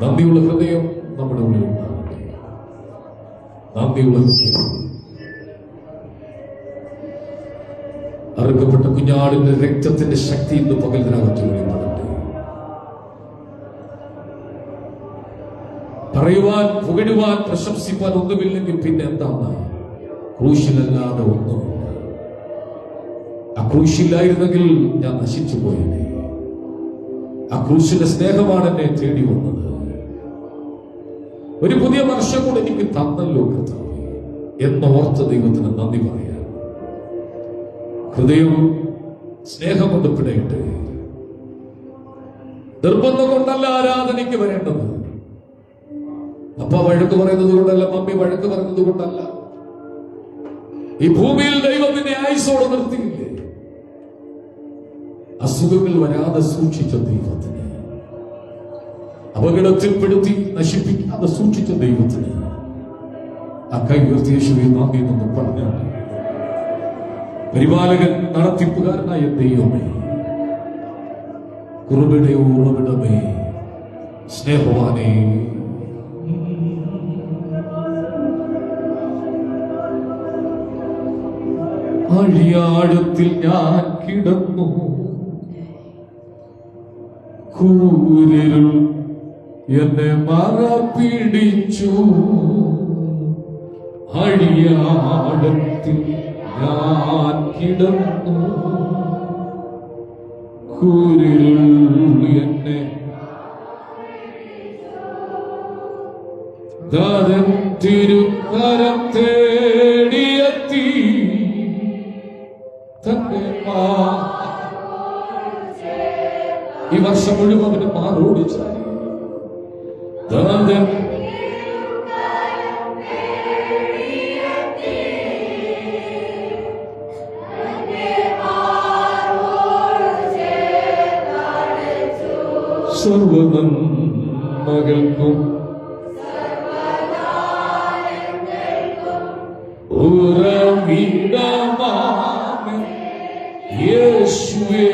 നന്ദിയുള്ള ഹൃദയം നമ്മുടെ ഉള്ളിൽ ഉണ്ടാകട്ടെ. നന്ദിയുള്ള ഹൃദയം. അറുക്കപ്പെട്ട കുഞ്ഞാടിന്റെ രക്തത്തിന്റെ ശക്തി ഇന്ന് പകലിനകത്ത് വെളിപ്പെടട്ടെ. പറയുവാൻ, പുകഴുവാൻ, പ്രശംസിപ്പാൻ ഒന്നുമില്ലെങ്കിൽ പിന്നെ എന്താണ്? ക്രൂശിലല്ലാതെ ഒന്നുമില്ല. ആ ക്രൂശില്ലായിരുന്നെങ്കിൽ ഞാൻ നശിച്ചു പോയനെ. ആ ക്രൂശിന്റെ സ്നേഹമാണ് എന്നെ തേടി വന്നത്. ഒരു പുതിയ വർഷം കൂടെ എനിക്ക് തന്നല്ലോ കർത്താവേ എന്നോർത്ത ദൈവത്തിന് നന്ദി പറയാൻ ഹൃദയം സ്നേഹം കൊണ്ട് പിടയട്ടെ. നിർബന്ധം കൊണ്ടല്ല ആരാധനയ്ക്ക് വരേണ്ടത്. അപ്പ വഴക്ക് പറയുന്നത് കൊണ്ടല്ല, മമ്മി വഴക്ക് പറയുന്നത് കൊണ്ടല്ല. ഈ ഭൂമിയിൽ ദൈവം നിന്നെ ആയുസ്സോടെ നിർത്തിയില്ലേ? അസുഖങ്ങൾ വരാതെ സൂക്ഷിച്ച ദൈവത്തിന്, അപകടത്തിൽപ്പെടുത്തി നശിപ്പിക്കാതെ സൂക്ഷിച്ച ദൈവത്തിന് ആ കൈ ഉയർത്തി യേശുവേ നന്ദി എന്ന് പറഞ്ഞാണ്. പരിപാലകൻ, നടത്തിപ്പുകാരനായ ദൈവമേ, കുറുബിടെ ഉറവിടമേ, സ്നേഹവാനേ, അഴിയാഴത്തിൽ ഞാൻ കിടന്നു, കൂരിരുൾ എന്നെ മറ പിടിച്ചു. അഴിയാഴത്തിൽ ഞാൻ കിടന്നു, കൂരിരുൾ എന്നെ താതൻ തിരുക്കരം തേടിയെത്തി തന്റെ ഈ വർഷം മുഴുവൻ അവന് മാറോട് ചാരി താതൻ സർവനന്മകൾക്കും ഉറവിടമാമേ യേശുവേ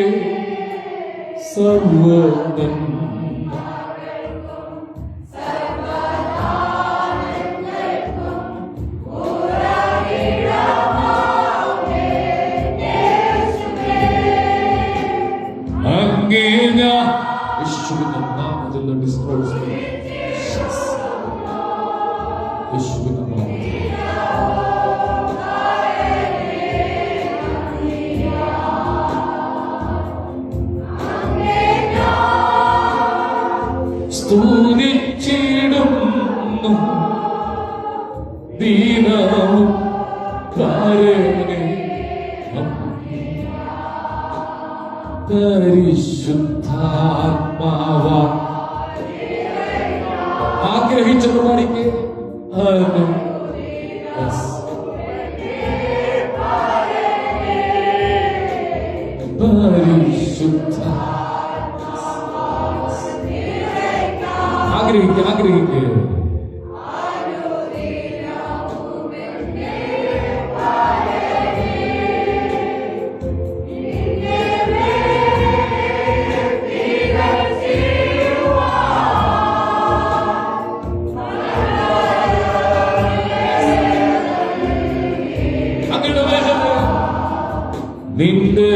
അങ്ങേ ഞാൻ യേശുവിന്റെ നാമത്തിൽ ഡിസ്ട്രോസ് യേശുവിന്റെ നാമത്തിൽ സ്തുതിച്ചിടുന്നു ദീനവും കാരനെ പരിശുദ്ധാത്മാവ ആഗ്രഹിച്ചത് പാടിക്ക് പരിശുദ്ധ ആഗ്രഹിക്കുക നിന്റെ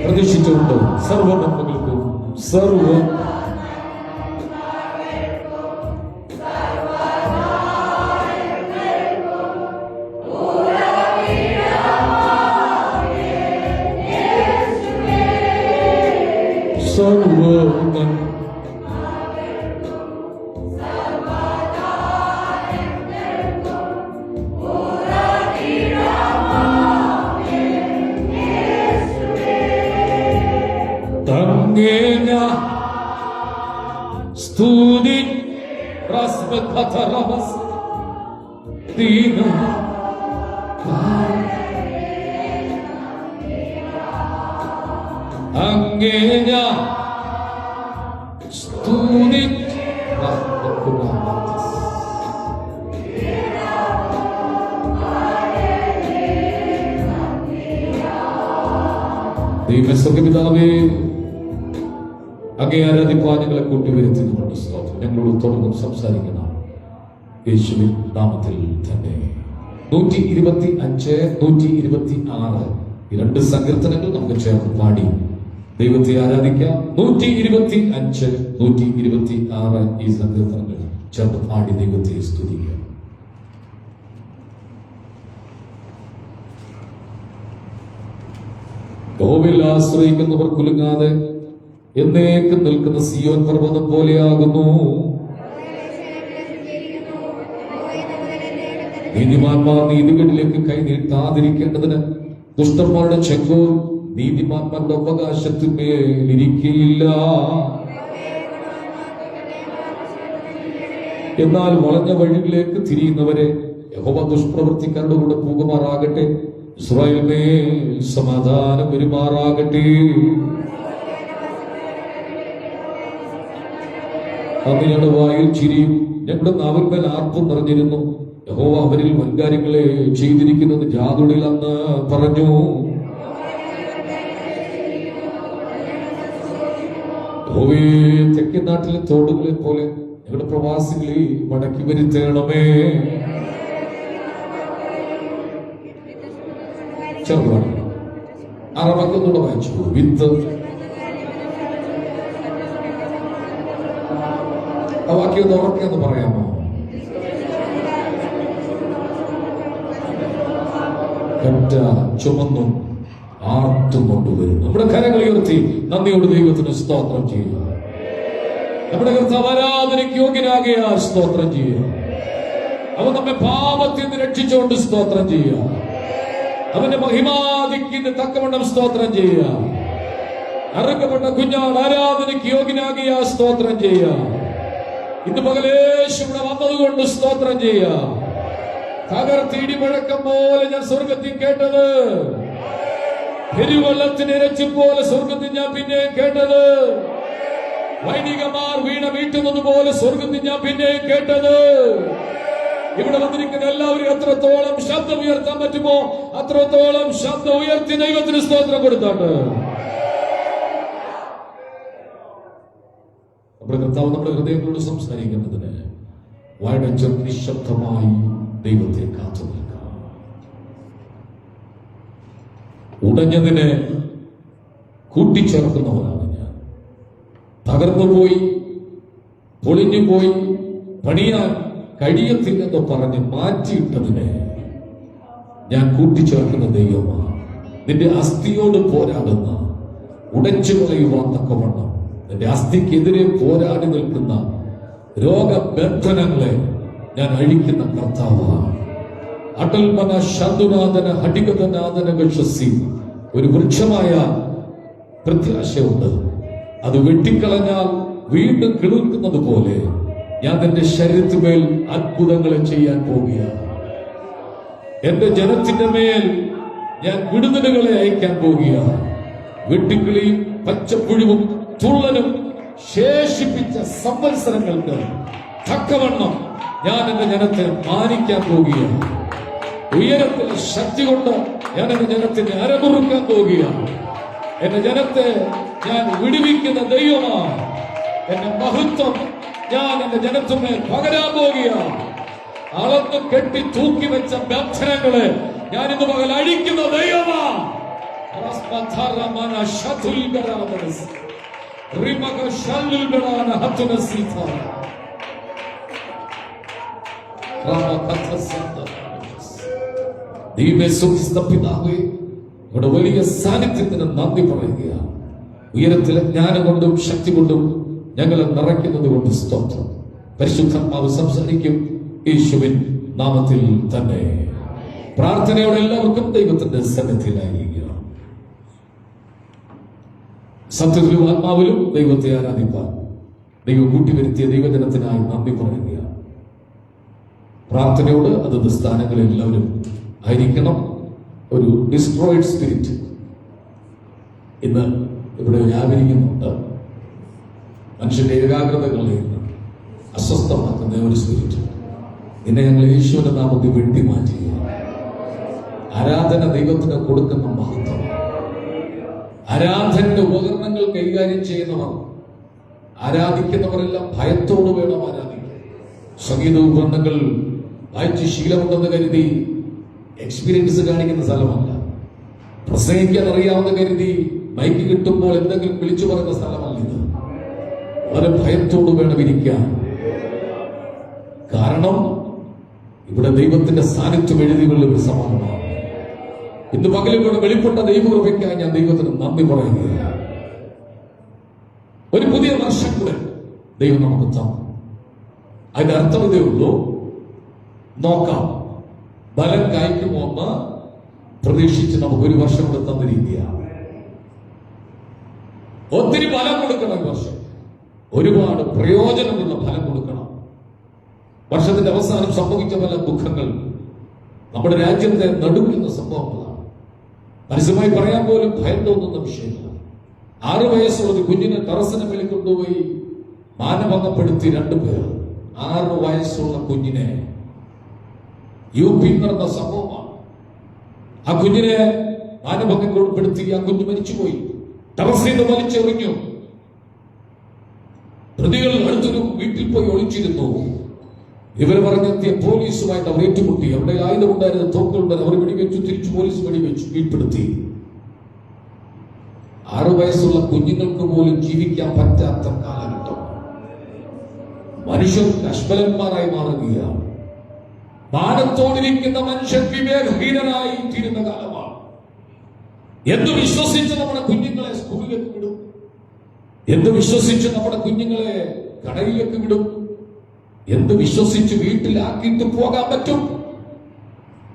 പ്രതീക്ഷിച്ചുകൊണ്ട് സർവനന്മകൾക്കും സർവ സർവനന്മ തങ്ങേന സ്തുതി റസ്മഖതറബസ് ദീന അങ്ങേന സ്തുതി ദൈവസ്വപിതാവേ അങ്ങേ ആരാധിപ്പാൻ ഞങ്ങളെ കൂട്ടിവരുത്തിയതുകൊണ്ട് സ്തോത്രം. ഞങ്ങളോട് തുടർന്നും സംസാരിക്കണം യേശുവിൻ നാമത്തിൽ തന്നെ. 125, 126 ഈ രണ്ട് സങ്കീർത്തനങ്ങൾ നമുക്ക് ചേർന്ന് പാടി ദൈവത്തെ ആരാധിക്കാം. 125, 126 ഈ സങ്കീർത്തനങ്ങൾ ചേർന്ന് പാടി ദൈവത്തെ സ്തുതിക്കാം. യഹോവയിൽ ആശ്രയിക്കുന്നവർ കുലുങ്ങാതെ എന്നേക്കും നിൽക്കുന്ന സിയോൻ പർവ്വതം പോലെയാകുന്നു. നീതിമാന്മാർ നീതികളിലേക്ക് കൈനീട്ടാതിരിക്കേണ്ടതിന് ദുഷ്ടന്മാരുടെ ചെങ്കോൽ നീതിമാന്മാരുടെ അവകാശത്തിന്മേലിരിക്കയില്ല. എന്നാൽ വളഞ്ഞ വഴികളിലേക്ക് തിരിയുന്നവരെ യഹോവ ദുഷ്പ്രവൃത്തിക്കാരുടെ കൂടെ പോകുമാറാകട്ടെ. ഇസ്രായേലിന്മേൽ സമാധാനം വരുമാറാകട്ടെ. അന്ന് ഞങ്ങളുടെ വായിൽ ചിരിയും ഞങ്ങളുടെ നാവിന്മേൽ ആർപ്പും നിറഞ്ഞിരുന്നു. യഹോവ അവരിൽ വൻകാര്യങ്ങളെ ചെയ്തിരിക്കുന്നത് ജാതുടിൽ അന്ന് പറഞ്ഞു. യഹോവേ, തെക്കേ നാട്ടിലെ തോടുകളെ പോലെ ഞങ്ങളുടെ പ്രവാസികളെ മടക്കി വരുത്തണമേ. ചെറുതാണ് അറബക്കൊന്നുകൂടെ വായിച്ചു. വിത്ത് ആ വാക്യം ഒന്ന് ഉറക്കെന്ന് പറയാമോ? ഒരൊറ്റ ചുമന്നും ആർത്തും കൊണ്ടുവരും. നമ്മുടെ കരങ്ങൾ ഉയർത്തി നന്ദിയോട് ദൈവത്തിന് സ്തോത്രം ചെയ്യുക. നമ്മുടെ കർത്താവ് ആരാധനയ്ക്ക് യോഗ്യനാകിയാൽ സ്തോത്രം ചെയ്യുക. അവൻ നമ്മെ പാപത്തിൽ നിന്ന് രക്ഷിച്ചുകൊണ്ട് സ്തോത്രം ചെയ്യുക. അവന്റെ മഹിമാദിക്കിന് തക്കവണ്ണം സ്തോത്രം ചെയ്യുക. അറുക്കപ്പെട്ട കുഞ്ഞാൾ ആരാധനയ്ക്ക് യോഗ്യനാകിയ സ്തോത്രം ചെയ്യുക. ഇന്ന് പകലേശ് ഇവിടെ വന്നതുകൊണ്ട് സ്തോത്രം ചെയ്യുക. തകർത്തിടി മുഴക്കം പോലെ ഞാൻ സ്വർഗത്തിൽ കേട്ടത്, പെരുവെള്ളത്തിന് ഇരച്ചു പോലെ സ്വർഗത്തിൽ ഞാൻ പിന്നെ കേട്ടത്, വൈദികമാർ വീണ വീട്ടുന്നത് പോലെ സ്വർഗത്തിൽ ഞാൻ പിന്നെ കേട്ടത്. ഇവിടെ വന്നിരിക്കുന്ന എല്ലാവരും എത്രത്തോളം ശബ്ദം ഉയർത്താൻ പറ്റുമോ അത്രത്തോളം ശബ്ദം ഉയർത്തി ദൈവത്തിന് സ്തോത്രം കൊടുത്താണ്. നമ്മുടെ കർത്താവ് നമ്മുടെ ഹൃദയങ്ങളോട് സംസാരിക്കേണ്ടതിന് വായടച്ച നിശബ്ദമായി ദൈവത്തെ കാത്തു നിൽക്കാം. ഉടഞ്ഞതിനെ കൂട്ടിച്ചേർക്കുന്നവരാണ് ഞാൻ. തകർന്നുപോയി, പൊളിഞ്ഞുപോയി, പണിയാൻ കഴിയത്തില്ലെന്ന് പറഞ്ഞ് മാറ്റിയിട്ടതിനെ ഞാൻ കൂട്ടിച്ചേർക്കുന്ന ദൈവമാണ്. നിന്റെ അസ്ഥിയോട് പോരാടുന്ന, ഉടച്ചു കളയുവാൻ തക്കവണ്ണം നിന്റെ അസ്ഥിക്കെതിരെ പോരാടി നിൽക്കുന്ന രോഗബന്ധനങ്ങളെ ഞാൻ അഴിക്കുന്ന കർത്താവാണ്. അടൽമന ശാന്തുനാഥന ഹടികനാഥന വിശ്വസി. ഒരു വൃക്ഷമായ പ്രത്യാശയുണ്ട്. അത് വെട്ടിക്കളഞ്ഞാൽ വീണ്ടും കിളിർക്കുന്നത് പോലെ ഞാൻ എന്റെ ശരീരത്തിന്മേൽ അത്ഭുതങ്ങളെ ചെയ്യാൻ പോകുകയാണ്. എന്റെ ജനത്തിന്റെ മേൽ ഞാൻ വിടുതലുകളെ അയക്കാൻ പോകുകയാണ്. വെട്ടുക്കിളിയും പച്ചപ്പുഴുവും തുള്ളനും ശേഷിപ്പിച്ച സംവത്സരങ്ങൾക്ക് തക്കവണ്ണം ഞാൻ എന്റെ ജനത്തെ മാനിക്കാൻ പോകുകയാണ്. ഉയരത്തിലെ ശക്തി കൊണ്ട് ഞാൻ എന്റെ ജനത്തിന് അരമുറുക്കാൻ പോകുകയാണ്. എന്റെ ജനത്തെ ഞാൻ വിടുവിക്കുന്ന ദൈവമാണ്. എന്റെ മഹത്വം ഞാൻ എന്റെ ജനത്തിന്മേൽ പകരാൻ പോകുകയാണ്. അളന്ന് കെട്ടി തൂക്കി വെച്ച ബന്ധനങ്ങളെ ഞാൻ ഇന്ന് പകൽ അഴിക്കുന്ന ദൈവമാണ്. പിതാവേ, ഇവിടെ വലിയ സാന്നിധ്യത്തിന് നന്ദി പറയുകയാണ്. ഉയരത്തിലെ ജ്ഞാനം കൊണ്ടും ശക്തി കൊണ്ടും ഞങ്ങളെ നിറയ്ക്കുന്നത് കൊണ്ട് സ്തോത്രം. പരിശുദ്ധാത്മാവ് സംസാരിക്കും യേശുവിൻ നാമത്തിൽ തന്നെ. പ്രാർത്ഥനയോടെ എല്ലാവർക്കും ദൈവത്തിന്റെ സന്നിധിയിലായിരിക്കുക. സത്യത്തിലും ആത്മാവിലും ദൈവത്തെ ആരാധിപ്പാൻ ദൈവം കൂട്ടിവരുത്തിയ ദൈവജനത്തിനായി നന്ദി പറയുകയാണ്. പ്രാർത്ഥനയോട് അതത് സ്ഥാനങ്ങളിൽ എല്ലാവരും ആയിരിക്കണം. ഒരു ഡിസ്ട്രോയിഡ് സ്പിരിറ്റ് ഇന്ന് ഇവിടെ വ്യാപരിക്കുന്നുണ്ട്. മനുഷ്യന്റെ ഏകാഗ്രതകളിൽ അസ്വസ്ഥമാക്കുന്ന ഒരു സ്പിരിറ്റ് ഇന്നെ ഞങ്ങൾ യേശുവിന്റെ നാമത്തിൽ വെട്ടിമാറ്റുക. ആരാധന ദൈവത്തിന് കൊടുക്കുന്ന മഹത്വം. ആരാധനയുടെ ഉപകരണങ്ങൾ കൈകാര്യം ചെയ്യുന്നവർ, ആരാധിക്കുന്നവരെല്ലാം ഭയത്തോട് വേണം ആരാധിക്കാൻ. സംഗീത ഉപകരണങ്ങൾ വായിച്ച് ശീലമുണ്ടെന്ന് കരുതി എക്സ്പീരിയൻസ് കാണിക്കുന്ന സ്ഥലമല്ല. പ്രസംഗിക്കാൻ അറിയാവുന്ന കരുതി മൈക്ക് കിട്ടുമ്പോൾ എന്തെങ്കിലും വിളിച്ചു പറയുന്ന സ്ഥലമല്ല ഇത്. വളരെ ഭയത്തോട് വേണം ഇരിക്കാൻ. കാരണം ഇവിടെ ദൈവത്തിന്റെ സാന്നിധ്യം എഴുതിയുള്ള ഒരു സമാനമാണ്. ഇന്ന് പകലും ഇവിടെ വെളിപ്പെട്ട ദൈവകൃപയ്ക്കായി ഞാൻ ദൈവത്തിന് നന്ദി പറയുകയാണ്. ഒരു പുതിയ വർഷം കൂടെ ദൈവം നമുക്ക് തന്നു. അതിന്റെ അർത്ഥം ഇതേ ഉള്ളൂ, നോക്കാം ബലം കായ്ക്കുമോ എന്ന് പ്രതീക്ഷിച്ച് നമുക്ക് ഒരു വർഷം കൂടെ തന്നിരിക്കുകയാണ്. ഒത്തിരി ഫലം കൊടുക്കണം. ഈ വർഷം ഒരുപാട് പ്രയോജനമുള്ള ഫലം കൊടുക്കണം. വർഷത്തിന്റെ അവസാനം സംഭവിച്ച പല ദുഃഖങ്ങൾ നമ്മുടെ രാജ്യത്തെ നടുക്കുന്ന സംഭവങ്ങളാണ്. പരസ്യമായി പറയാൻ പോലും ഭയം തോന്നുന്ന വിഷയങ്ങളാണ്. 6 വയസ്സുള്ള ഒരു കുഞ്ഞിനെ ടെറസിന് മേലിൽ കൊണ്ടുപോയി മാനഭംഗപ്പെടുത്തി 2 പേർ. 6 വയസ്സുള്ള കുഞ്ഞിനെ UP നടന്ന സംഭവമാണ്. ആ കുഞ്ഞിനെ മാനഭംഗപ്പെടുത്തി ആ കുഞ്ഞ് മരിച്ചുപോയി. ടെറസിൽ നിന്ന് വലിച്ചെറിഞ്ഞു. പ്രതികൾ അടുത്തൊരു വീട്ടിൽ പോയി ഒളിച്ചിരുന്നു. ഇവര് പറഞ്ഞെത്തിയ പോലീസുമായിട്ട് അവർ ഏറ്റുമുട്ടി. അവിടെ ആയുധമുണ്ടായിരുന്ന, തോക്കുകളുണ്ടായിരുന്നു. അവർ വെടിവെച്ചു. തിരിച്ചു പോലീസ് വെടിവെച്ചു, കീഴ്പ്പെടുത്തി. 6 വയസ്സുള്ള കുഞ്ഞുങ്ങൾക്ക് പോലും ജീവിക്കാൻ പറ്റാത്ത കാലഘട്ടം. മനുഷ്യർ അശ്വലന്മാരായി മാറുകയാണ്. മാനത്തോടിരിക്കുന്ന മനുഷ്യൻ വിവേകഹീനനായി തീരുന്ന കാലമാണ്. എന്ത് വിശ്വസിച്ച് നമ്മുടെ കുഞ്ഞുങ്ങളെ സ്കൂളിലേക്ക് വിടും? എന്ത് വിശ്വസിച്ച് നമ്മുടെ കുഞ്ഞുങ്ങളെ കടയിലേക്ക് വിടും? എന്ത് വിശ്വസിച്ച് വീട്ടിലാക്കിയിട്ട് പോകാൻ പറ്റും?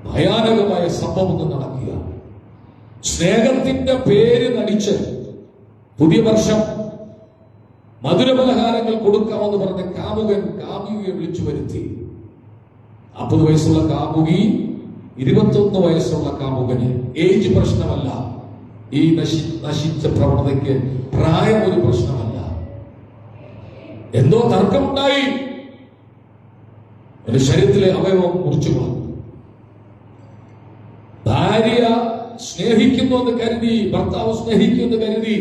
ഭയാനകമായ സംഭവങ്ങൾ നടക്കുക. സ്നേഹത്തിന്റെ പേര് നടിച്ച് പുതിയ വർഷം മധുരപലഹാരങ്ങൾ കൊടുക്കാമെന്ന് പറഞ്ഞ കാമുകൻ കാമുകിയെ വിളിച്ചു വരുത്തി. 50 വയസ്സുള്ള കാമുകി 21 വയസ്സുള്ള കാമുകന്. ഏജ് പ്രശ്നമല്ല ഈ നശിച്ച പ്രവണതയ്ക്ക്, പ്രായം ഒരു പ്രശ്നമല്ല. എന്തോ തർക്കമുണ്ടായി, ഒരു ശരീരത്തിലെ അവയവം മുറിച്ചു കളഞ്ഞു. ഭാര്യ സ്നേഹിക്കുന്നു എന്ന് കരുതി, ഭർത്താവ് സ്നേഹിക്കുമെന്ന് കരുതി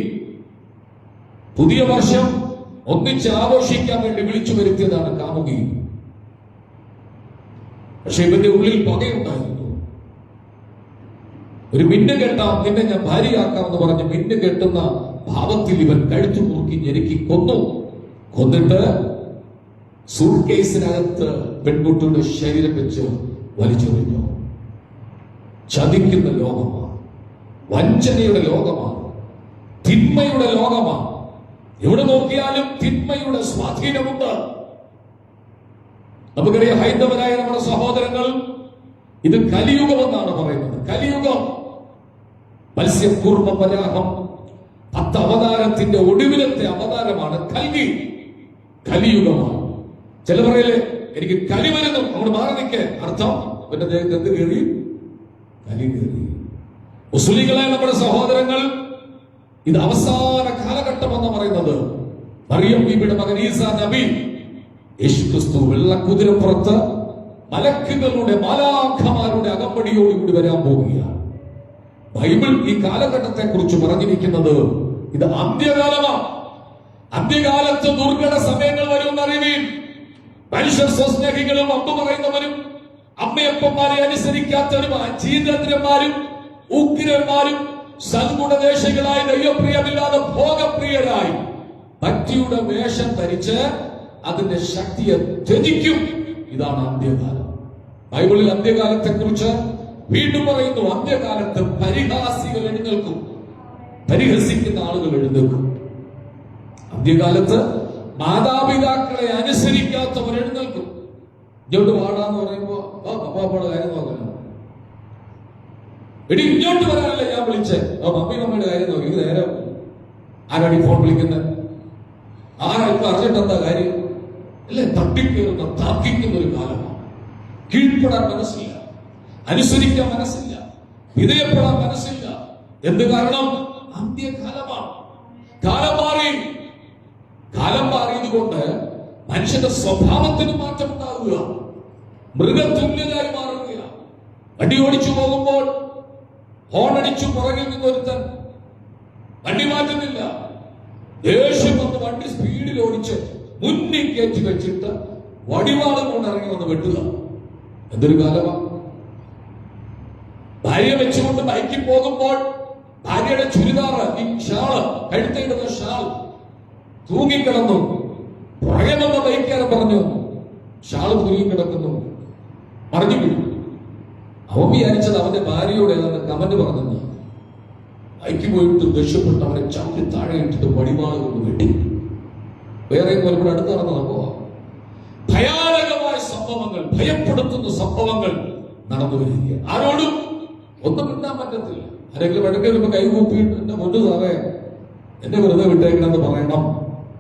പുതിയ വർഷം ഒന്നിച്ച് ആഘോഷിക്കാൻ വേണ്ടി വിളിച്ചു വരുത്തിയതാണ് കാമുകി. പക്ഷെ ഇവന്റെ ഉള്ളിൽ പകയുണ്ടായിരുന്നു. ഒരു മിന്നു കെട്ടാം, നിന്നെ ഞാൻ ഭാര്യയാക്കാമെന്ന് പറഞ്ഞ് മിന്നു കെട്ടുന്ന ഭാവത്തിൽ ഇവൻ കഴുത്തു മുറുക്കി ഞെരുക്കി കൊന്നിട്ട് സൂട്ട് കേസിനകത്ത് പെൺകുട്ടിയുടെ ശരീരം വെച്ച് വലിച്ചെറിഞ്ഞു. ചതിക്കുന്ന ലോകമാണ്, വഞ്ചനയുടെ ലോകമാണ്, തിന്മയുടെ ലോകമാണ്. എവിടെ നോക്കിയാലും തിന്മയുടെ സ്വാധീനമുണ്ട്. നമുക്കറിയാം, ഹൈന്ദവരായ നമ്മുടെ സഹോദരങ്ങൾ ഇത് കലിയുഗമെന്നാണ് പറയുന്നത്. കലിയുഗം, മത്സ്യകൂർമ്മ വരാഹം, 10 അവതാരത്തിന്റെ ഒടുവിലത്തെ അവതാരമാണ് കൽകി. കലിയുഗമാണ്. ചില പറയല്ലേ, എനിക്ക് കലി വരുന്നു, അവിടെ മാറി നിൽക്കേ. അർത്ഥം അവന്റെ ദേഹത്ത് എന്ത് കയറി? കലി കയറി. മുസ്ലിങ്ങളെ നമ്മുടെ സഹോദരങ്ങൾ, ഇത് അവസാന കാലഘട്ടം എന്ന് പറയുന്നത്. മറിയം ബീബിയുടെ മകൻ ഈസാ നബി, യേശുക്രിസ്തു വെള്ളക്കുതിരപ്പുറത്ത് മലക്കുകളുടെ മാലാഖമാരുടെ അകമ്പടിയോടുകൂടി വരാൻ പോവുകയാണ്. ബൈബിൾ ഈ കാലഘട്ടത്തെ കുറിച്ച് പറഞ്ഞിരിക്കുന്നത് ഇത് അന്ത്യകാലമാണ്. അന്ത്യകാലത്ത് ദുർഘട സമയങ്ങൾ വരുമെന്നറിവീൻ. മനുഷ്യർ സ്വസ്നേഹികളും അമ്പ് പറയുന്നവരും അമ്മയപ്പന്മാരെ അനുസരിക്കാത്തവരും അജീതന്മാരും ഉഗ്രന്മാരും സദ്ഗുണദേശികളായി ദൈവപ്രിയമില്ലാതെ ഭോഗപ്രിയരായി ഭക്തിയുടെ വേഷം ധരിച്ച് അതിന്റെ ശക്തിയെ ത്യജിക്കും. ഇതാണ് അന്ത്യകാലം. ബൈബിളിൽ അന്ത്യകാലത്തെ കുറിച്ച് വീണ്ടും പറയുന്നു, അന്ത്യകാലത്ത് പരിഹാസികൾ എഴുന്നേൽക്കും, പരിഹസിക്കുന്ന ആളുകൾ എഴുന്നേൽക്കും. അന്ത്യകാലത്ത് മാതാപിതാക്കളെ അനുസരിക്കാത്തവർ എഴുന്നേൽക്കും. ഇങ്ങോട്ട് പാടാന്ന് പറയുമ്പോ പപ്പാപ്പയുടെ കാര്യം നോക്കണം. എടി ഇങ്ങോട്ട് വരാനല്ലേ ഞാൻ വിളിച്ചേ, മമ്മിയുടെ കാര്യം നോക്കി. ഇത് നേരം ആരാടി ഫോൺ വിളിക്കുന്നത്? ആരാ ഇപ്പൊ അറിഞ്ഞിട്ടെന്താ കാര്യം? അല്ലേ, തട്ടിക്കേറുന്ന തർക്കിക്കുന്ന ഒരു കാലമാണ്. കീഴ്പ്പെടാൻ മനസ്സില്ല, അനുസരിക്കാൻ മനസ്സില്ല, വിധേയപ്പെടാൻ മനസ്സില്ല. എന്ത് കാരണം? അന്ത്യകാലമാണ്. കാലം മാറി. കാലം മാറിയതുകൊണ്ട് മനുഷ്യന്റെ സ്വഭാവത്തിന് മാറ്റം ഉണ്ടാവുക, മൃഗതുല്യതായി മാറുക. വണ്ടി ഓടിച്ചു പോകുമ്പോൾ ഹോണടിച്ചു പുറകിൽ നിന്നൊരുത്തൻ വണ്ടി മാറ്റുന്നില്ല. ദേഷ്യം വന്ന് വണ്ടി സ്പീഡിൽ ഓടിച്ച് മുന്നിൽ കയറ്റി വെച്ചിട്ട് വടിവാളം കൊണ്ട് ഇറങ്ങി വന്ന് വെട്ടുക. എന്തൊരു കാലമാണ്! ഭാര്യ വെച്ചുകൊണ്ട് ബൈക്കിൽ പോകുമ്പോൾ ഭാര്യയുടെ ചുരിദാറ്, ഈ ഷാള്, കഴുത്തിടുന്ന ഷാൾ തൂങ്ങിക്കിടന്നു. പുറകെ വന്ന ബൈക്കാരൻ പറഞ്ഞു, ഷാള് തൂങ്ങിക്കിടക്കുന്നു, മറിഞ്ഞു വീണു. അവൻ വിചാരിച്ചത് അവന്റെ ഭാര്യയോട് ഏതാണ്ട് കമന്റ് പറഞ്ഞെന്ന്. ബൈക്ക് പോയിട്ട് ദേഷ്യപ്പെട്ട് അവനെ ചവിട്ടി താഴെ ഇട്ടിട്ട് വടിവാള് കൊണ്ട് വെട്ടി. വേറെ ഒരുപാട് അടുത്ത് നടന്ന സംഭവം. ഭയാനകമായ സംഭവങ്ങൾ, ഭയപ്പെടുത്തുന്ന സംഭവങ്ങൾ നടന്നു വരിക. ആരോടും ഒന്നും മിണ്ടാൻ പറ്റത്തില്ല. ആരെങ്കിലും ഇടയ്ക്ക് വരുമ്പോ കൈകൂപ്പിയിട്ട് എന്റെ മുന്നു സാറേ എന്നെ വെറുതെ വിട്ടേക്കണമെന്ന് പറയണം.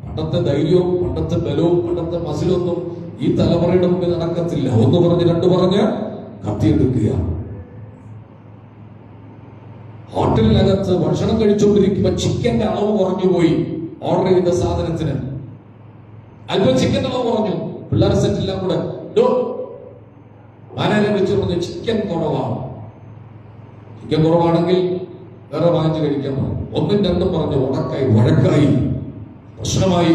പണ്ടത്തെ ധൈര്യവും പണ്ടത്തെ ബലവും പണ്ടത്തെ മസിലൊന്നും ഈ തലമുറയുടെ മുമ്പിൽ നടക്കത്തില്ല. ഒന്ന് പറഞ്ഞ് രണ്ട് പറഞ്ഞ് കത്തിയെടുക്കുക. ഹോട്ടലിനകത്ത് ഭക്ഷണം കഴിച്ചുകൊണ്ടിരിക്കുമ്പോ ചിക്കന്റെ അളവ് കുറഞ്ഞു പോയി. ഓർഡർ ചെയ്ത സാധനത്തിന് അല്പം ചിക്കൻ അളവ് കുറഞ്ഞു. പിള്ളേർ സെറ്റെല്ലാം കൂടെ മാനേജർ വിളിച്ചു പറഞ്ഞു, ചിക്കൻ കുറവാണ്. ചിക്കൻ കുറവാണെങ്കിൽ വേറെ വാങ്ങിച്ച് കഴിക്കാൻ പറഞ്ഞു. ഒന്നും രണ്ടും പറഞ്ഞു വഴക്കായി, പ്രശ്നമായി,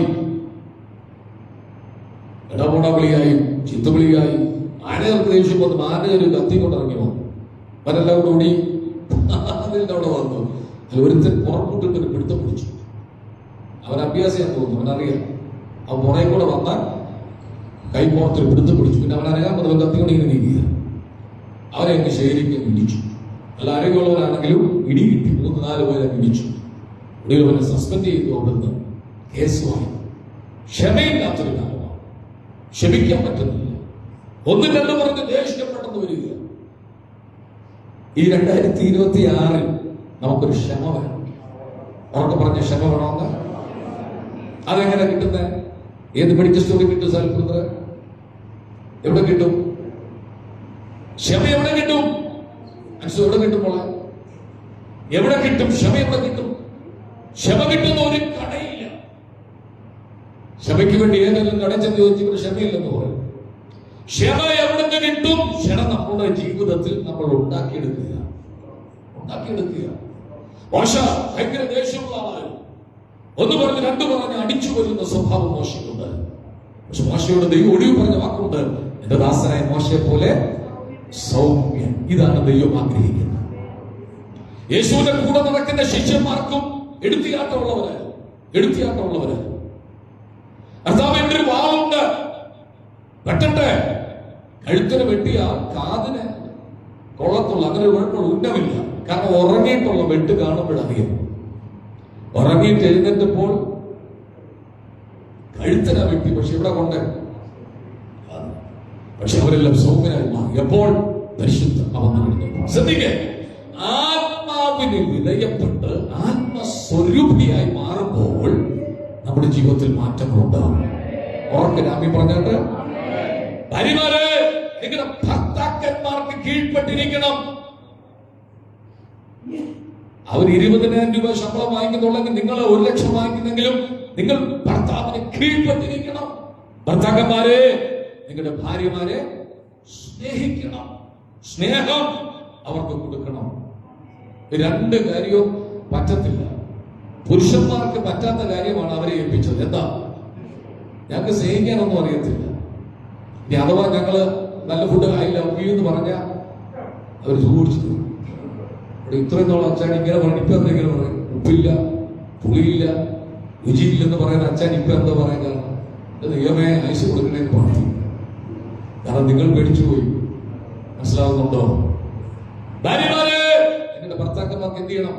ഇടപെടവിളിയായി, ചിത്തവിളിയായി. മാനേജർക്ക് ദേഷ്യം വന്ന് മാനേജർ കത്തി കൊണ്ടിറങ്ങി വന്നു. അവരെല്ലാം കൂടി അതിന്റെ അവിടെ വന്നു. അതിൽ ഒരുത്തൻ പുറപ്പെട്ടിട്ട് ഒരു പിടുത്തം പിടിച്ചു. അവൻ അഭ്യാസിയാന്ന് തോന്നുന്നു, അവനറിയാം. അവൻ പുറകെ കൂടെ വന്നാൽ കൈ പുറത്തൊരു പിടുത്തം പിടിച്ചു. പിന്നെ അവനറിയാൻ അവൻ കത്തി കൊണ്ട് ഇങ്ങനെ നീക്കുക. അവനെ എനിക്ക് ശേഖരിക്കാൻ ഇടിച്ചു. നല്ല ആരോഗ്യമുള്ളവരാണെങ്കിലും ഇടി കിട്ടി, 3-4 പേരെ ഇടിച്ചു, ഒടുവിൽ സസ്പെൻഡ് ചെയ്തു, അവിടുന്ന് കേസുമായി. ക്ഷമയില്ലാത്തൊരു കാലമാണ്, ക്ഷമിക്കാൻ പറ്റുന്നില്ല. 1-2 പറഞ്ഞ് ദേഷ്യപ്പെട്ടെന്ന് വരിക. ഈ 2026 നമുക്കൊരു ക്ഷമ വേണം. അവർക്ക് പറഞ്ഞ ക്ഷമ വേണമെന്ന്. അതെങ്ങനെ കിട്ടുന്നത്? ഏത് മെഡിക്കൽ സ്റ്റോറിൽ കിട്ടും? സ്ഥലത്ത് എവിടെ കിട്ടും? ക്ഷമ എവിടെ കിട്ടും? എവിടെ കിട്ടും മോളെ? എവിടെ കിട്ടും ക്ഷമ? എവിടെ കിട്ടും? ക്ഷമ കിട്ടുന്ന ഒരു കടയില്ല. ക്ഷമയ്ക്ക് വേണ്ടി ഏതെങ്കിലും കട ചെന്ന് ചോദിച്ചപ്പോൾ ക്ഷമയില്ലെന്ന് പറയും. ക്ഷമ എവിടെ നിന്ന് കിട്ടും? ക്ഷമ നമ്മുടെ ജീവിതത്തിൽ നമ്മൾ ഉണ്ടാക്കിയെടുക്കുക. മോശ ഭയങ്കര ദേഷ്യമുള്ള ആളായിരുന്നു. 1 പറഞ്ഞ് 2 പറഞ്ഞ് അടിച്ചു വരുന്ന സ്വഭാവം മോശയ്ക്കുണ്ട്. പക്ഷെ മോശയോട് ദൈവം ഒഴിവ് പറഞ്ഞ വാക്കുണ്ട്, എന്റെ ദാസനായ മോശയെ പോലെ സൗമ്യം. ഇതാണ് ദൈവം ആഗ്രഹിക്കുന്നത്. യേശുവിന്റെ കൂടെ നടക്കുന്ന ശിഷ്യന്മാർക്കും എടുത്തിയാട്ടമുള്ളവരായിരുന്നു. കർത്താവ് എന്റെ ഒരു വാളുണ്ട്, വെട്ടട്ടെ. കഴുത്തിന് വെട്ടിയാൽ കാതിന് കൊള്ളത്തുള്ള അങ്ങനെ ഒരു കുഴപ്പമുള്ള ഉന്നമില്ല. കാരണം ഉറങ്ങിയിട്ടുള്ള വെട്ട് കാണുമ്പോഴറിയാം. ഉറങ്ങിയിട്ട് എഴുന്നേറ്റപ്പോൾ കഴുത്തിന വെട്ടി, പക്ഷെ ഇവിടെ കൊണ്ട്. പക്ഷെ അവരെല്ലാം സൗമ്യരായി മാറി. എപ്പോൾ? പരിശുദ്ധ ശ്രദ്ധിക്കേ, ആത്മാവിന് വിധേയപ്പെട്ട് ആത്മസ്വരൂപിയായി മാറുമ്പോൾ നമ്മുടെ ജീവിതത്തിൽ മാറ്റങ്ങൾ ഉണ്ടാവും. ഓർക്ക് രാമി പറഞ്ഞിട്ട്, ഭാര്യമാരെ നിങ്ങളുടെ ഭർത്താക്കന്മാർക്ക് കീഴ്പ്പെട്ടിരിക്കണം. അവർ 20,000 രൂപ ശമ്പളം വാങ്ങിക്കുന്നുള്ളെങ്കിൽ നിങ്ങൾ 1 ലക്ഷം വാങ്ങിക്കുന്നെങ്കിലും നിങ്ങൾ ഭർത്താവിന് കീഴ്പ്പെട്ടിരിക്കണം. ഭർത്താക്കന്മാരെ നിങ്ങളുടെ ഭാര്യമാരെ സ്നേഹിക്കണം, സ്നേഹം അവർക്ക് കൊടുക്കണം. 2 കാര്യവും പറ്റത്തില്ല. പുരുഷന്മാർക്ക് പറ്റാത്ത കാര്യമാണ് അവരെ ഏൽപ്പിച്ചത്. എന്താ? ഞങ്ങൾക്ക് സ്നേഹിക്കാനൊന്നും അറിയത്തില്ല. ഇനി അഥവാ ഞങ്ങള് നല്ല ഫുഡ് ആയില്ല എന്ന് പറഞ്ഞാൽ അവർ ചോദിച്ചു, ഇത്രയും നാൾ അച്ഛൻ ഇങ്ങനെ പറഞ്ഞു, ഇപ്പൊ എന്തെങ്കിലും പറയും, ഉപ്പില്ല, പുളിയില്ല, രുചിയില്ലെന്ന് പറയുന്ന അച്ഛൻ ഇപ്പൊ എന്താ പറയാൻ കാരണം? ദൈവമേ ഐസ് കൊടുക്കണേന്ന് പറഞ്ഞു. കാരണം നിങ്ങൾ പേടിച്ചു പോയി. മനസ്സിലാവുന്നുണ്ടോ? ഭാര്യമാരെ നിങ്ങളുടെ ഭർത്താക്കന്മാർക്ക് എന്ത് ചെയ്യണം?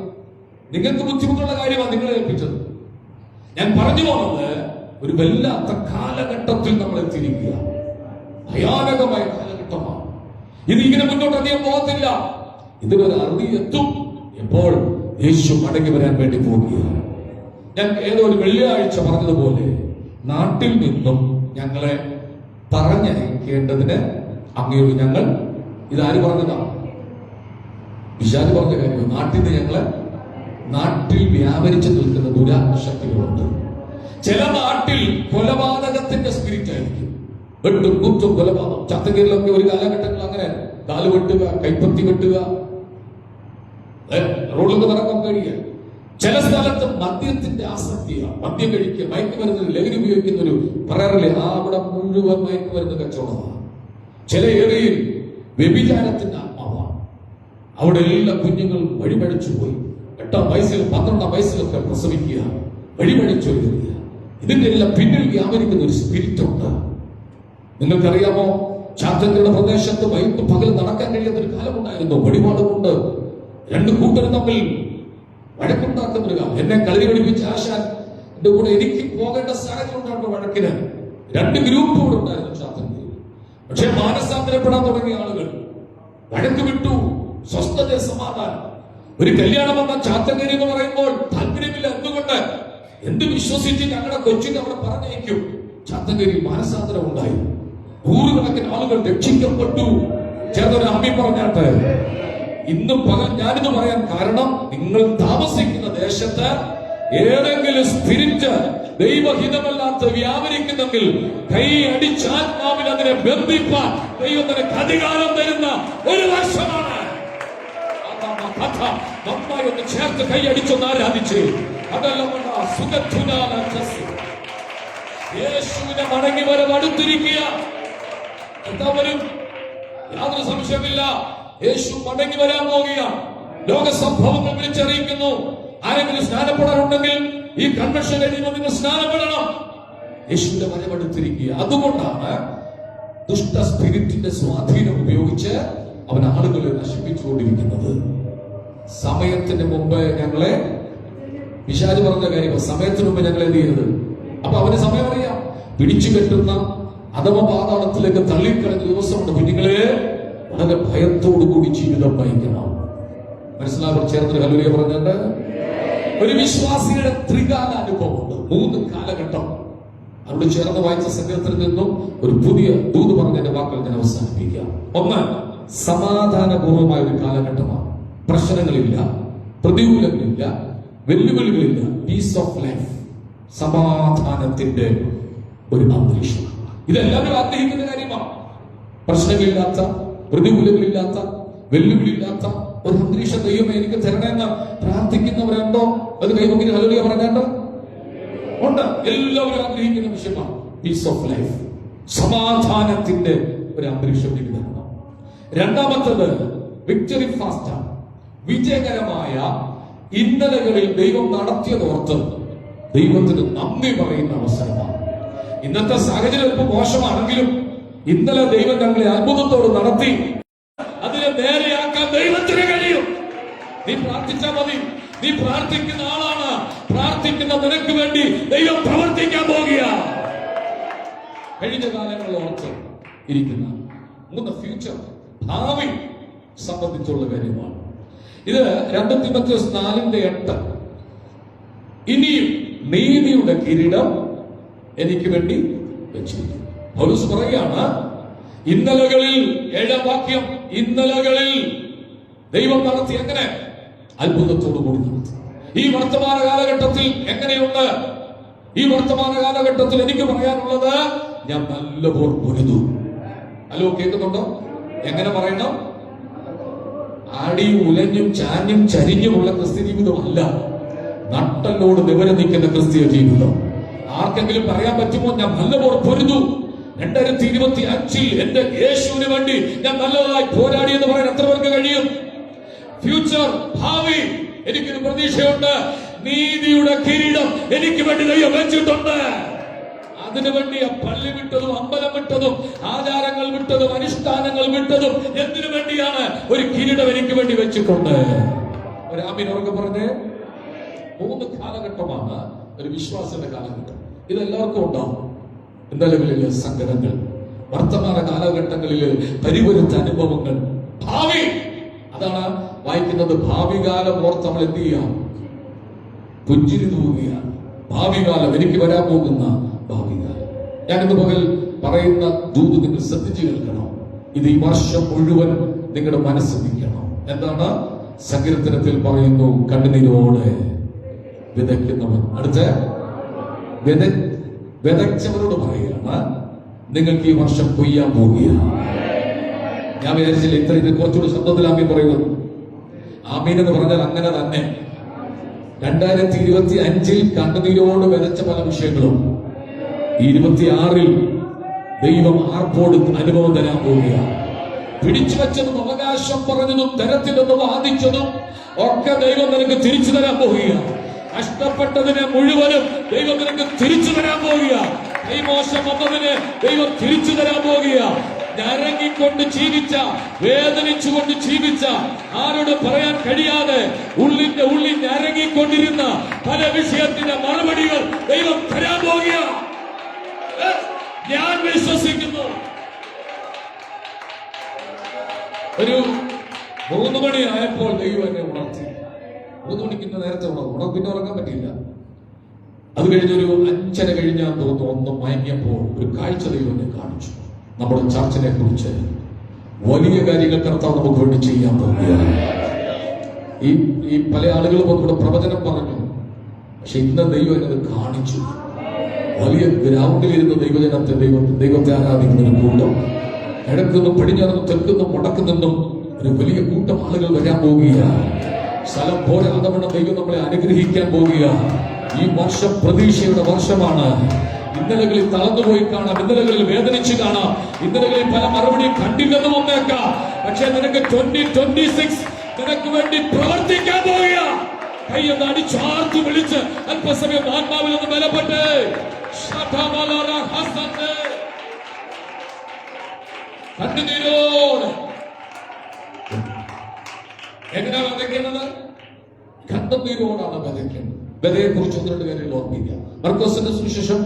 നിങ്ങൾക്ക് ബുദ്ധിമുട്ടുള്ള കാര്യമാണ് നിങ്ങളെ ഏൽപ്പിച്ചത്. ഞാൻ പറഞ്ഞു പോകുന്നത്, ഒരു വല്ലാത്ത കാലഘട്ടത്തിൽ നമ്മൾ എത്തിയിരിക്കുക. ഭയാനകമായ കാലഘട്ടമാണ് ഇത്. ഇങ്ങനെ മുന്നോട്ട് അധികം പോകത്തില്ല. ഇതിനൊരു അറുതി എത്തും. എപ്പോൾ? യേശു മടങ്ങി വരാൻ വേണ്ടി പോവുകയാണ്. ഞാൻ ഏതോ ഒരു വെള്ളിയാഴ്ച പറഞ്ഞതുപോലെ, നാട്ടിൽ നിന്നും ഞങ്ങളെ പറഞ്ഞയക്കേണ്ടതിന് അങ്ങയോട് ഞങ്ങൾ, ഇതാര് പറഞ്ഞതാ? പിശാച് പറഞ്ഞ കാര്യം. നാട്ടിൽ വ്യാപരിച്ചു നിൽക്കുന്ന ദുരാശക്തികളുണ്ട്. ചില നാട്ടിൽ കൊലപാതകത്തിന്റെ സ്പിരിറ്റ് ആയിരിക്കും. വെട്ടും കുത്തും കൊലപാതകം. ചത്തഗിരിലൊക്കെ ഒരു കാലഘട്ടത്തിൽ അങ്ങനെ കാല് വെട്ടുക, കൈപ്പത്തി വെട്ടുക, റോഡിൽ നടക്കാൻ കഴിയുക. ചില സ്ഥലത്ത് മദ്യത്തിന്റെ ആസക്തിയാണ്. മദ്യം കഴിക്കുക, മയക്കുമരുന്ന്, ലഹരി ഉപയോഗിക്കുന്ന ഒരു പറയാറില്ലേ, അവിടെ മുഴുവൻ മയക്കുമരുന്ന് കച്ചവടമാണ്. ചില ഏരിയയിൽ വ്യഭിചാരത്തിന്റെ ആത്മാവാണ്. അവിടെ എല്ലാ കുഞ്ഞുങ്ങളും വഴിപഴിച്ചു പോയി. 8-ാം വയസ്സിൽ 12-ാം വയസ്സിലൊക്കെ പ്രസവിക്കുക, വഴിപഴിച്ചു വരിക. ഇതിന്റെ എല്ലാം പിന്നിൽ വ്യാപരിക്കുന്ന ഒരു സ്പിരിറ്റ് ഉണ്ട്. നിങ്ങൾക്കറിയാമോ, ചാത്തങ്ങളുടെ പ്രദേശത്ത് വൈകിട്ട് പകൽ നടക്കാൻ കഴിയാത്ത ഒരു കാലമുണ്ടായിരുന്നു. വഴിപാടുകൊണ്ട് 2 കൂട്ടരും തമ്മിൽ വഴക്കുണ്ടാക്കുന്ന. എന്നെ കളരി പഠിപ്പിച്ച ആശാൻ എന്റെ കൂടെ എനിക്ക് പോകേണ്ട സാഹചര്യം ഉണ്ടാകുന്ന വഴക്കിന് 2 ഗ്രൂപ്പുകൾ ഉണ്ടായിരുന്നു ചാത്തങ്കിൽ. പക്ഷെ മാനസാന്തരപ്പെടാൻ തുടങ്ങിയ ആളുകൾ വഴക്ക് വിട്ടു. സ്വസ്ഥത, സമാധാനം. ഒരു കല്യാണം വന്ന ചാത്തങ്കരി എന്ന് പറയുമ്പോൾ താല്പര്യമില്ല. എന്തുകൊണ്ട്? എന്ത് വിശ്വസിച്ച് ഞങ്ങളുടെ കൊച്ചിനെ അവിടെ പറഞ്ഞയക്കും? ചാത്തങ്കരി മാനസാന്തരം ഉണ്ടായി. 100 കണക്കിന് ആളുകൾ രക്ഷിക്കപ്പെട്ടു. ചേർന്നൊരു ആമി പറഞ്ഞാട്ട്. ഇന്നും പകൽ ഞാനിത് പറയാൻ കാരണം, നിങ്ങൾ താമസിക്കുന്ന ദേശത്ത് ഏതെങ്കിലും സ്പിരിറ്റ് ദൈവഹിതമല്ലാത്ത വ്യാപരിക്കുന്നെങ്കിൽ കൈ അടിച്ച് ആത്മാവിൽ അതിനെ ബന്ധിപ്പാൻ ദൈവം നിനക്ക് അധികാരം തരുന്ന ഒരു വർഷമാണ്. നന്നായി ഒന്ന് ചേർത്ത് കൈ അടിച്ചൊന്ന് ആരാധിച്ച് യേശുവിനെ മടങ്ങി വരവ് അടുത്തിരിക്കുക. വരും, യാതൊരു സംശയമില്ല. യേശു മടങ്ങി വരാൻ പോവുകയാണ്. ലോക സംഭവങ്ങൾ വിളിച്ചറിയിക്കുന്നു. ആരെങ്കിലും സ്നാനപ്പെടാറുണ്ടെങ്കിൽ ഈ കൺവെൻഷൻ കഴിയുമ്പോൾ നിങ്ങൾ സ്നാനപ്പെടണം. യേശുവിന്റെ വരവെടുത്തിരിക്കുക. അതുകൊണ്ടാണ് ദുഷ്ട സ്പിരിറ്റിന്റെ സ്വാധീനം ഉപയോഗിച്ച് അവൻ ആളുകളെ നശിപ്പിച്ചുകൊണ്ടിരിക്കുന്നത്. സമയത്തിന് മുമ്പ് ഞങ്ങളെ പിശാച് പറഞ്ഞ കാര്യം, സമയത്തിന് മുമ്പ് ഞങ്ങൾ എന്ത് ചെയ്യരുത്. അപ്പൊ അവന് സമയം അറിയാം. പിടിച്ചു കെട്ടുന്ന അധമ പാതാളത്തിലേക്ക് തള്ളിക്കളഞ്ഞ ദിവസമുണ്ട്. കുഞ്ഞുങ്ങളെ വളരെ ഭയത്തോടു കൂടി ജീവിതം നയിക്കണം. മനസ്സിലാവും? ചേർന്ന് ഹല്ലേലൂയ പറഞ്ഞിട്ട് ഒരു വിശ്വാസിയുടെ ത്രികാല അനുഭവമുണ്ട്. 3 കാലഘട്ടം. അവിടെ ചേർന്ന് വായിച്ച സംഘത്തിൽ നിന്നും ഒരു പുതിയ ദൂത് പറഞ്ഞതിന്റെ വാക്കുകൾ ഞാൻ അവസാനിപ്പിക്കാം. 1, സമാധാനപൂർവമായ ഒരു കാലഘട്ടമാണ്. പ്രശ്നങ്ങളില്ല, പ്രതികൂലങ്ങളില്ല, വെല്ലുവിളികളില്ല. പീസ് ഓഫ് ലൈഫ്, സമാധാനത്തിന്റെ ഒരു അന്തരീക്ഷം. ഇതെല്ലാവരും ആഗ്രഹിക്കുന്ന കാര്യമാണ്. പ്രശ്നങ്ങളില്ലാത്ത, പ്രതികൂലങ്ങളില്ലാത്ത, വെല്ലുവിളിയില്ലാത്ത ഒരു അന്തരീക്ഷം ദൈവമേ എനിക്ക് തരണമെന്ന് പ്രാർത്ഥിക്കുന്നവരുണ്ടോ? അത് കൈവക്കിന് ഹല്ലേലൂയ പറഞ്ഞാണ്ട് ഉണ്ട്. എല്ലാവരും ആഗ്രഹിക്കുന്ന വിഷയമാണ് പീസ് ഓഫ് ലൈഫ്, സമാധാനത്തിന്റെ ഒരു അന്തരീക്ഷം എനിക്ക് തരണം. രണ്ടാമത്തത് വിക്ടറി ഫാസ്റ്റ്, വിജയകരമായ ഇന്നലകളിൽ ദൈവം നടത്തിയതോർത്ത് ദൈവത്തിന് നന്ദി പറയുന്ന അവസരമാണ്. ഇന്നത്തെ സാഹചര്യം ഇപ്പൊ മോശമാണെങ്കിലും ഇന്നലെ ദൈവം ഞങ്ങളെ അത്ഭുതത്തോട് നടത്തി. അതിനെ നേരെയാക്കാൻ ദൈവത്തിന് കഴിയും. നീ പ്രാർത്ഥിച്ചാൽ മതി. നീ പ്രാർത്ഥിക്കുന്ന ആളാണ്. പ്രാർത്ഥിക്കുന്ന നിനക്ക് വേണ്ടി ദൈവം പ്രവർത്തിക്കാൻ പോകുക. കഴിഞ്ഞ കാലങ്ങളിൽ ഓർത്ത് ഇരിക്കുന്ന 3 ഫ്യൂച്ചർ, ഭാവി സംബന്ധിച്ചുള്ള കാര്യമാണ്. ഇത് 2 തിമോഥെയോസ് 4:8. ഇനിയും നീതിയുടെ കിരീടം എനിക്ക് വേണ്ടി വെച്ചിരിക്കുന്നു. പൗലോസ് പറയുകയാണ്, ഇന്നലകളിൽ 7 വാക്യം, ഇന്നലകളിൽ ദൈവം നടത്തി. എങ്ങനെ? അത്ഭുതത്തോടു കൂടി നടത്തി. ഈ വർത്തമാന കാലഘട്ടത്തിൽ എങ്ങനെയുണ്ട്? ഈ വർത്തമാന കാലഘട്ടത്തിൽ എനിക്ക് പറയാനുള്ളത്, ഞാൻ നല്ലപോലെ പൊരുതു. ഹലോ, കേൾക്കുന്നുണ്ടോ? എങ്ങനെ പറയണം? ആടിയും ഉലഞ്ഞും ചാഞ്ഞും ചരിഞ്ഞുമുള്ള ക്രിസ്ത്യ ജീവിതമല്ല, നട്ടലോട് നിവരെ നിൽക്കുന്ന ക്രിസ്തീയ ജീവിതം. ആർക്കെങ്കിലും പറയാൻ പറ്റുമോ ഞാൻ നല്ലപോലെ പൊരുതു? 2025 എന്റെ യേശുവിന് വേണ്ടി ഞാൻ നല്ലതായി പോരാടി എന്ന് പറയാൻ എത്ര പേർക്ക് കഴിയും? ഫ്യൂച്ചർ, ഭാവി, എനിക്കൊരു പ്രതീക്ഷയുണ്ട്. നീതിയുടെ കിരീടം എനിക്ക് വേണ്ടി ദൈവം വെച്ചിട്ടുണ്ട്. അതിനുവേണ്ടി പള്ളി വിട്ടതും അമ്പലം വിട്ടതും ആചാരങ്ങൾ വിട്ടതും അനുഷ്ഠാനങ്ങൾ വിട്ടതും എന്തിനു വേണ്ടിയാണ്? ഒരു കിരീടം എനിക്ക് വേണ്ടി വെച്ചിട്ടുണ്ട്. ഒരു ആമീൻ ഉറക്കെ പറഞ്ഞേ. 3 കാലഘട്ടമാണ് ഒരു വിശ്വാസത്തിന്റെ കാലഘട്ടം. ഇതെല്ലാവർക്കും ഉണ്ടാവും. ഇന്നലകളിലെ സങ്കടങ്ങൾ, വർത്തമാന കാലഘട്ടങ്ങളിലെ പരിവരുത്ത അനുഭവങ്ങൾ, ഭാവി. അതാണ് വായിക്കുന്നത്. ഭാവി കാലം ഓർത്ത് നമ്മൾ എന്ത് ചെയ്യാം? പുഞ്ചിരി തൂകുകയാണ്. ഭാവി കാലം, എനിക്ക് വരാൻ പോകുന്ന ഭാവി കാലം. ഞാനിന്ന് പകൽ പറയുന്ന ദൂത് നിങ്ങൾ ശ്രദ്ധിച്ചു കേൾക്കണം. ഇത് ഈ വർഷം മുഴുവൻ നിങ്ങളുടെ മനസ്സ് നിൽക്കണം. എന്താണ്? സങ്കീർത്തനത്തിൽ പറയുന്നു, കണ്ണുനീരോടെ വിതയ്ക്കുന്നവൻ. അടുത്ത വിതച്ചവരോട് പറയുകയാണ്, നിങ്ങൾക്ക് ഈ വർഷം കൊയ്യാൻ പോവുകയാണ്. ഞാൻ വിചാരിച്ചില്ല ഇത്ര ഇത് കുറച്ചുകൂടി ശബ്ദത്തിൽ ആമീൻ പറയുന്നത്. ആമീൻ എന്ന് പറഞ്ഞാൽ അങ്ങനെ തന്നെ. 2025 കണ്ണുനീരോട് വിതച്ച പല വിഷയങ്ങളും 26 ദൈവം ആർപ്പോട് അനുഭവം തരാൻ പോവുകയാണ്. പിടിച്ചു വെച്ചതും അവകാശം പറഞ്ഞതും തരത്തിലൊന്ന് വാദിച്ചതും ഒക്കെ ദൈവം നിനക്ക് തിരിച്ചു തരാൻ പോവുകയാണ്. കഷ്ടപ്പെട്ടതിനെ മുഴുവനും ദൈവം നിനക്ക് തിരിച്ചു തരാൻ പോവുക. കൈമോശം വന്നതിന് ദൈവം തിരിച്ചു തരാൻ പോവുക. ഞരങ്ങിക്കൊണ്ട് ജീവിച്ച, വേദനിച്ചുകൊണ്ട് ജീവിച്ച, ആരോട് പറയാൻ കഴിയാതെ ഉള്ളിന്റെ ഉള്ളിൽ ഞരങ്ങിക്കൊണ്ടിരുന്ന പല വിഷയത്തിന്റെ മറുപടികൾ ദൈവം തരാൻ പോവുക. ഞാൻ വിശ്വസിക്കുന്നു. ഒരു 3 മണിയായപ്പോൾ ദൈവം എന്നെ ഉണർത്തി. 3 മണിക്ക് നേരത്തെ പിന്നെ ഉറങ്ങാൻ പറ്റിയില്ല. അത് കഴിഞ്ഞൊരു 5:30 കഴിഞ്ഞാൽ തോന്നുന്നു ഒന്ന് മയങ്ങിയപ്പോൾ ഒരു കാഴ്ച ദൈവം എന്നെ കാണിച്ചു. നമ്മുടെ ചർച്ചിനെ കുറിച്ച് വലിയ കാര്യങ്ങൾ കർത്താവ് നമുക്ക് വേണ്ടി ചെയ്യാൻ പോകുകയാണ്. ഈ പല ആളുകളും ഇവിടെ പ്രവചനം പറഞ്ഞു. പക്ഷെ ഇന്ന് ദൈവം എന്നത് കാണിച്ചു. വലിയ ഗ്രൗണ്ടിലിരുന്ന് ദൈവത്തെ ആരാധിക്കുന്ന ഒരു കൂട്ടം, കിഴക്കുന്നും പടിഞ്ഞാറും തെക്കുന്നും വടക്കു നിന്നും ഒരു വലിയ കൂട്ടം ആളുകൾ വരാൻ പോവുകയാണ്. സ്ഥലം പോരാതവണ്ണം ദൈവം നമ്മളെ അനുഗ്രഹിക്കാൻ പോവുകയാണ്. ഈ വർഷം പ്രതീക്ഷയുടെ വർഷമാണ്. ഇന്നലകളിൽ തളർന്നുപോയി കാണാം, ഇന്നലകളിൽ വേദനിച്ച് കാണാം, ഇന്നലകളിൽ പല മറുപടിയും കണ്ടില്ലെന്ന് വന്നേക്കാം. പക്ഷെ നിനക്ക് 2026 നിനക്ക് വേണ്ടി പ്രവർത്തിക്കാൻ പോവുക. കൈയൊന്ന് അടിച്ചാർത്ത് വിളിച്ച് അല്പസമയം ആത്മാവിൽ ഒന്ന് ബലപ്പെട്ട് കണ്ണുനീരോട് എങ്ങനെയാണ് വിതയ്ക്കുന്നത്? കണ്ണുനീരോടാണ് വിതയ്ക്കുന്നത്. വിതയെ കുറിച്ച് 1-2 കാര്യങ്ങൾ ഓർമ്മിക്കുക. മർക്കോസിന്റെ സുവിശേഷം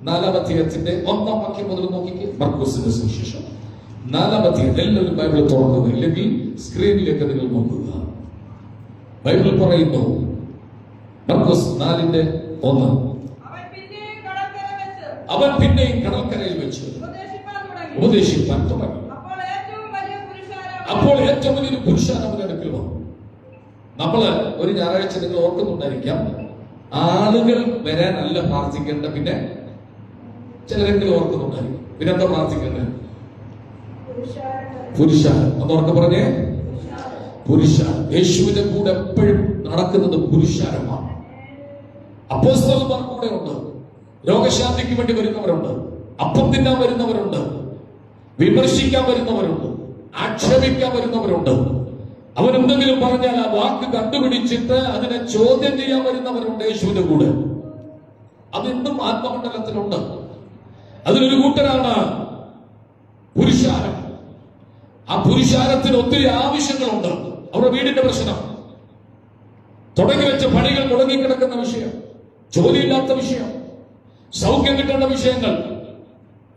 4-ാം അധ്യായത്തിന്റെ 1-ാം വാക്യം മുതൽ നോക്കിക്കേ. മർക്കോസിന്റെ സുവിശേഷം 4-ാം അധ്യായം. എല്ലാവരും ബൈബിൾ തുറക്കുക, ഇല്ലെങ്കിൽ സ്ക്രീനിലേക്ക് നിങ്ങൾ നോക്കുക. ബൈബിൾ പറയുന്നു, മർക്കോസ് 4:1, അവൻ പിന്നെയും കടൽക്കരയിൽ വെച്ച് ഉപദേശിപ്പാൻ തുടങ്ങി. അപ്പോൾ ഏറ്റവും വലിയൊരു പുരുഷാരം അവന്റെ അടുക്കൽ വന്നു. നമ്മള് ഒരു ഞായറാഴ്ച നിങ്ങൾ ഓർക്കുന്നുണ്ടായിരിക്കാം, ആളുകൾ വരാനല്ല പ്രാർത്ഥിക്കേണ്ട, പിന്നെ ചിലരെങ്കിലും ഓർക്കുന്നുണ്ടായിരിക്കും. പിന്നെ എന്താ പ്രാർത്ഥിക്കേണ്ടത്? പുരുഷാരം. അതോർക്കെ പറഞ്ഞേ, പുരുഷാരം. യേശുവിന്റെ കൂടെ എപ്പോഴും നടക്കുന്നത് പുരുഷാരമാണ്. അപ്പോസ്തലന്മാർ കൂടെ ഉണ്ട്. രോഗശാന്തിക്ക് വേണ്ടി വരുന്നവരുണ്ട്, അപ്പം തിന്നാൻ വരുന്നവരുണ്ട്, വിമർശിക്കാൻ വരുന്നവരുണ്ട്, ആക്ഷേപിക്കാൻ വരുന്നവരുണ്ട്. അവരെന്തെങ്കിലും പറഞ്ഞാൽ ആ വാക്ക് കണ്ടുപിടിച്ചിട്ട് അതിനെ ചോദ്യം ചെയ്യാൻ വരുന്നവരുണ്ട് യേശുവിന്റെ കൂടെ. അതെന്നും ആത്മമണ്ഡലത്തിലുണ്ട്. അതിലൊരു കൂട്ടരാണ് പുരുഷാരം. ആ പുരുഷാരത്തിന് ഒത്തിരി ആവശ്യങ്ങളുണ്ട്. അവരുടെ വീടിന്റെ പ്രശ്നം, തുടങ്ങി വെച്ച പണികൾ മുടങ്ങിക്കിടക്കുന്ന വിഷയം, ജോലിയില്ലാത്ത വിഷയം, സൗഖ്യം കിട്ടേണ്ട വിഷയങ്ങൾ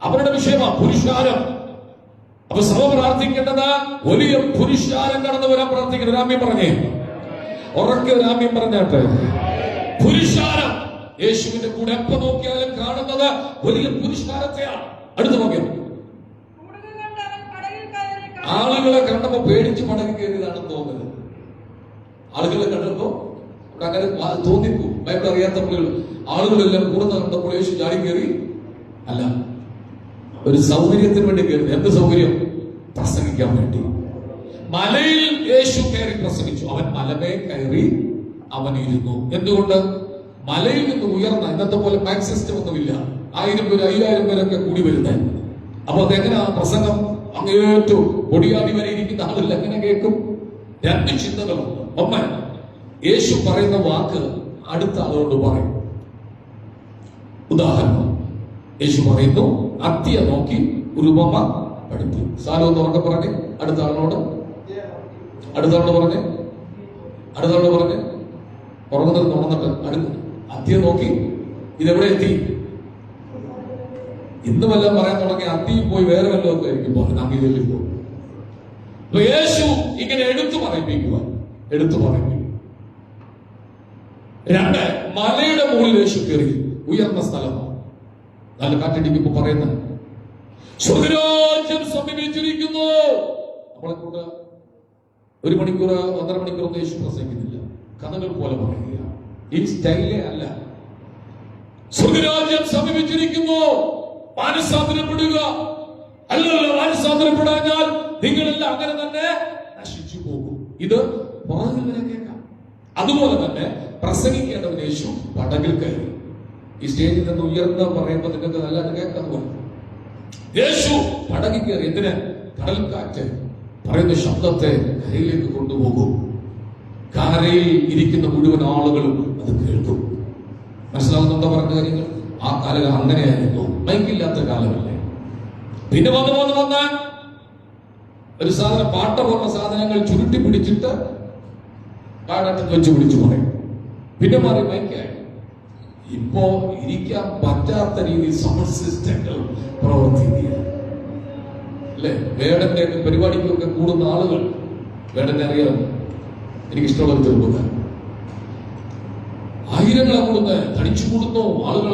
അവരുടെ വിഷയമാണ് പുരുഷാരം. അപ്പൊ സഭ പ്രാർത്ഥിക്കേണ്ടത് വലിയ പുരുഷാരം കടന്നു വരാൻ പ്രാർത്ഥിക്കണം. രാമ്യം പറഞ്ഞേ, ഉറക്കെ രാമ്യം പറഞ്ഞാട്ടെ. പുരുഷാരം. യേശുവിന്റെ കൂടെ എപ്പോ നോക്കിയാലും കാണുന്നത് വലിയ പുരുഷാരത്തെയാണ്. അടുത്ത് നോക്കിയത് ആളുകളെ കണ്ടപ്പോ പേടിച്ച് മടങ്ങി കയറിയതാണെന്ന് തോന്നുന്നത്. ആളുകളെ കണ്ടപ്പോ അങ്ങനെ തോന്നിപ്പോ. ബൈബിൾ അറിയാത്തപ്പോൾ ആളുകളെല്ലാം കൂടുന്ന കണ്ടപ്പോൾ യേശു ചാടി കയറി അല്ല, ഒരു സൗകര്യത്തിന് വേണ്ടി കയറി. എന്ത് സൗകര്യം? പ്രസംഗിക്കാൻ വേണ്ടി. മലയിൽ യേശു കയറി പ്രസംഗിച്ചു. അവൻ മലമേ കയറി അവൻ ഇരുന്നു. എന്തുകൊണ്ട്? മലയിൽ നിന്ന് ഉയർന്ന, ഇന്നത്തെ പോലെ മാക്സ് സിസ്റ്റം ഒന്നുമില്ല. 1000 പേര് 5000 പേരൊക്കെ കൂടി വരുന്നത്. അപ്പൊ അതെങ്ങനെയാ പ്രസംഗം? അങ്ങേറ്റവും പൊടിയാടി വരെ ഇരിക്കുന്ന ആളുകൾ എങ്ങനെ കേൾക്കും? 2 ചിന്തകളുണ്ട്. ഒന്ന്, യേശു പറയുന്ന വാക്ക് അടുത്ത ആളോട് പറയും. ഉദാഹരണം, യേശു പറയുന്നു, അത്തിയെ നോക്കി ഒരു ഉപമ പഠിപ്പി. സാലോ എന്ന് ഉറക്കെ പറഞ്ഞേ. അടുത്ത ആളിനോട് പറഞ്ഞേ. ഉറങ്ങുന്നത് ഉണർന്നിട്ട് അത്തിയെ നോക്കി. ഇതെവിടെ എത്തി? ഇന്ന് വല്ലതും പറയാൻ തുടങ്ങി അത്തിയിൽ പോയി വേറെ വല്ലതൊക്കെ ആയിരിക്കും പോകുന്നത്. അങ്ങിയിൽ പോകും. യേശു ഇങ്ങനെ എടുത്തു പറയിപ്പിക്കുക. 2, മലയുടെ മുകളിൽ യേശു കയറി. ഉയർന്ന സ്ഥലമാണ്. നല്ല കാറ്റടിക്കുമ്പോ പറയുന്നത് സ്വർഗ്ഗരാജ്യം സമീപിച്ചിരിക്കുന്നു. നമ്മളെ കൂടെ 1 മണിക്കൂർ 1.5 മണിക്കൂർ യേശു പ്രസംഗിക്കുന്നില്ല. കഥകൾ പോലെ പറയുക. ഈ സ്റ്റൈലേ അല്ല. സ്വർഗ്ഗരാജ്യം സമീപിച്ചിരിക്കുന്നു, മാനസാന്തരപ്പെടുക. അല്ലല്ലോ, മാനസാന്തരപ്പെടാഞ്ഞാൽ നിങ്ങളെല്ലാം അങ്ങനെ തന്നെ നശിച്ചു പോകും. ഇത് പുറകിൽ വരെ കേൾക്കാം. അതുപോലെ തന്നെ പ്രസംഗിക്കേണ്ടവൻ യേശു പടകിൽ കയറി. ഈ സ്റ്റേജിൽ നിന്ന് ഉയർന്ന് പറയുമ്പോൾ നിങ്ങൾക്ക് നല്ലത് കേൾക്കാൻ പോലെ യേശു പടകിൽ കയറി. എന്തിന്? കടൽ കാറ്റ് പറയുന്ന ശബ്ദത്തെ കരയിലേക്ക് കൊണ്ടുപോകും. കരയിൽ ഇരിക്കുന്ന മുഴുവൻ ആളുകളും അത് കേൾക്കും. മനസ്സിലാവുന്നുണ്ടോ പറഞ്ഞ കാര്യങ്ങൾ? ആ കാലം അങ്ങനെയായിരുന്നു. മൈക്കില്ലാത്ത കാലമല്ലേ. പിന്നെ വന്ന് ഒരു സാധനം, പാട്ട പോലുള്ള സാധനങ്ങൾ ചുരുട്ടി പിടിച്ചിട്ട് പാടത്ത് വെച്ച് പിടിച്ചു പറയും. പിന്നെ മാറി മൈക്കായി. ഇപ്പോ ഇരിക്കാൻ പറ്റാത്ത രീതിയിൽ സൗണ്ട് സിസ്റ്റങ്ങൾ പ്രവർത്തിക്കുക അല്ലെ. വേടന്റെ പരിപാടിക്കൊക്കെ കൂടുന്ന ആളുകൾ, വേടനെ അറിയാം, എനിക്കിഷ്ടമുള്ള ഒരു ചെറുപ്പക്കാരൻ, ആയിരങ്ങളെ കൂടുന്ന തടിച്ചു കൂടുന്നു. ആളുകൾ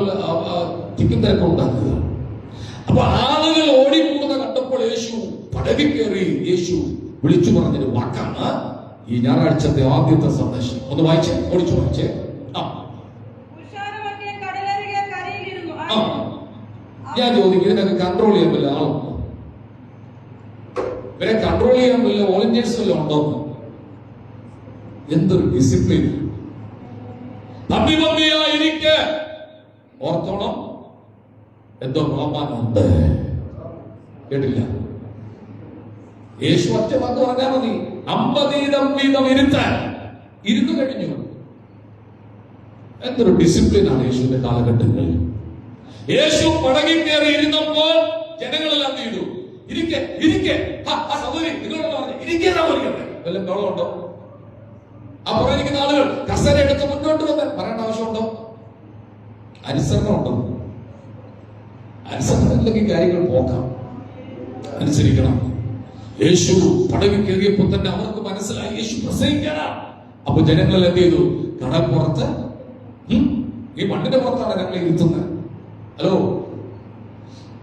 തിക്കും തിരക്കും ഉണ്ടാക്കുക. അപ്പൊ ആളുകൾ ഓടിക്കൂടുന്ന കണ്ടപ്പോൾ യേശു പടകിൽ കയറി. യേശു വിളിച്ചു പറഞ്ഞൊരു വാക്കാണ് ഈ ഞായറാഴ്ചത്തെ ആദ്യത്തെ സന്ദേശം. ഒന്ന് വായിച്ചേ, ഓടിച്ചു വായിച്ചേ. ഞാൻ ചോദിക്കും, ഇതിനൊക്കെ കൺട്രോൾ ചെയ്യാൻ വല്ല ആളുണ്ടോ? ഇവരെ കൺട്രോൾ ചെയ്യാൻ വല്ല വോളണ്ടിയേഴ്സ് വല്ല ഉണ്ടോ? എന്തൊരു ഡിസിപ്ലിൻ! തമ്മിയായിരിക്കെ ഓർത്തോണം, എന്തോ ബഹുമാനമുണ്ട്. കേട്ടില്ല? യേശു ഒറ്റ വാക്ക് പറഞ്ഞാൽ മതി. 50 വീതം ഇരുത്താൻ ഇരുന്നു കഴിഞ്ഞു. എന്തൊരു ഡിസിപ്ലിനാണ് യേശുവിന്റെ കാലഘട്ടങ്ങളിൽ. യേശു പടകിൽ കയറി ഇരുന്നപ്പോൾ ജനങ്ങളെല്ലാം വീണു. ഇരിക്കെ സൗകര്യം നിങ്ങളോട് പറഞ്ഞു, ഇരിക്കാൻ സൗകര്യം വല്ല ബഹളമുണ്ടോ? ആ ആ പറഞ്ഞിരിക്കുന്ന ആളുകൾ കസേര എടുത്ത് മുന്നോട്ട് വന്ന് പറയേണ്ട ആവശ്യമുണ്ടോ? അനുസരണം ഉണ്ടോ? അനുസരണം ഇല്ലെങ്കിൽ കാര്യങ്ങൾ പോക്കാം. അനുസരിക്കണം. യേശു പടവിൽ കയറിയപ്പോൾ തന്നെ അവർക്ക് മനസ്സിലായി യേശു പ്രസംഗിക്കാനാണ്. അപ്പൊ ജനങ്ങൾ എന്ത് ചെയ്തു? കടൽപ്പുറത്ത്, ഈ മണ്ണിന്റെ പുറത്താണ് ഞങ്ങളെ ഇരുത്തുന്നത്. ഹലോ,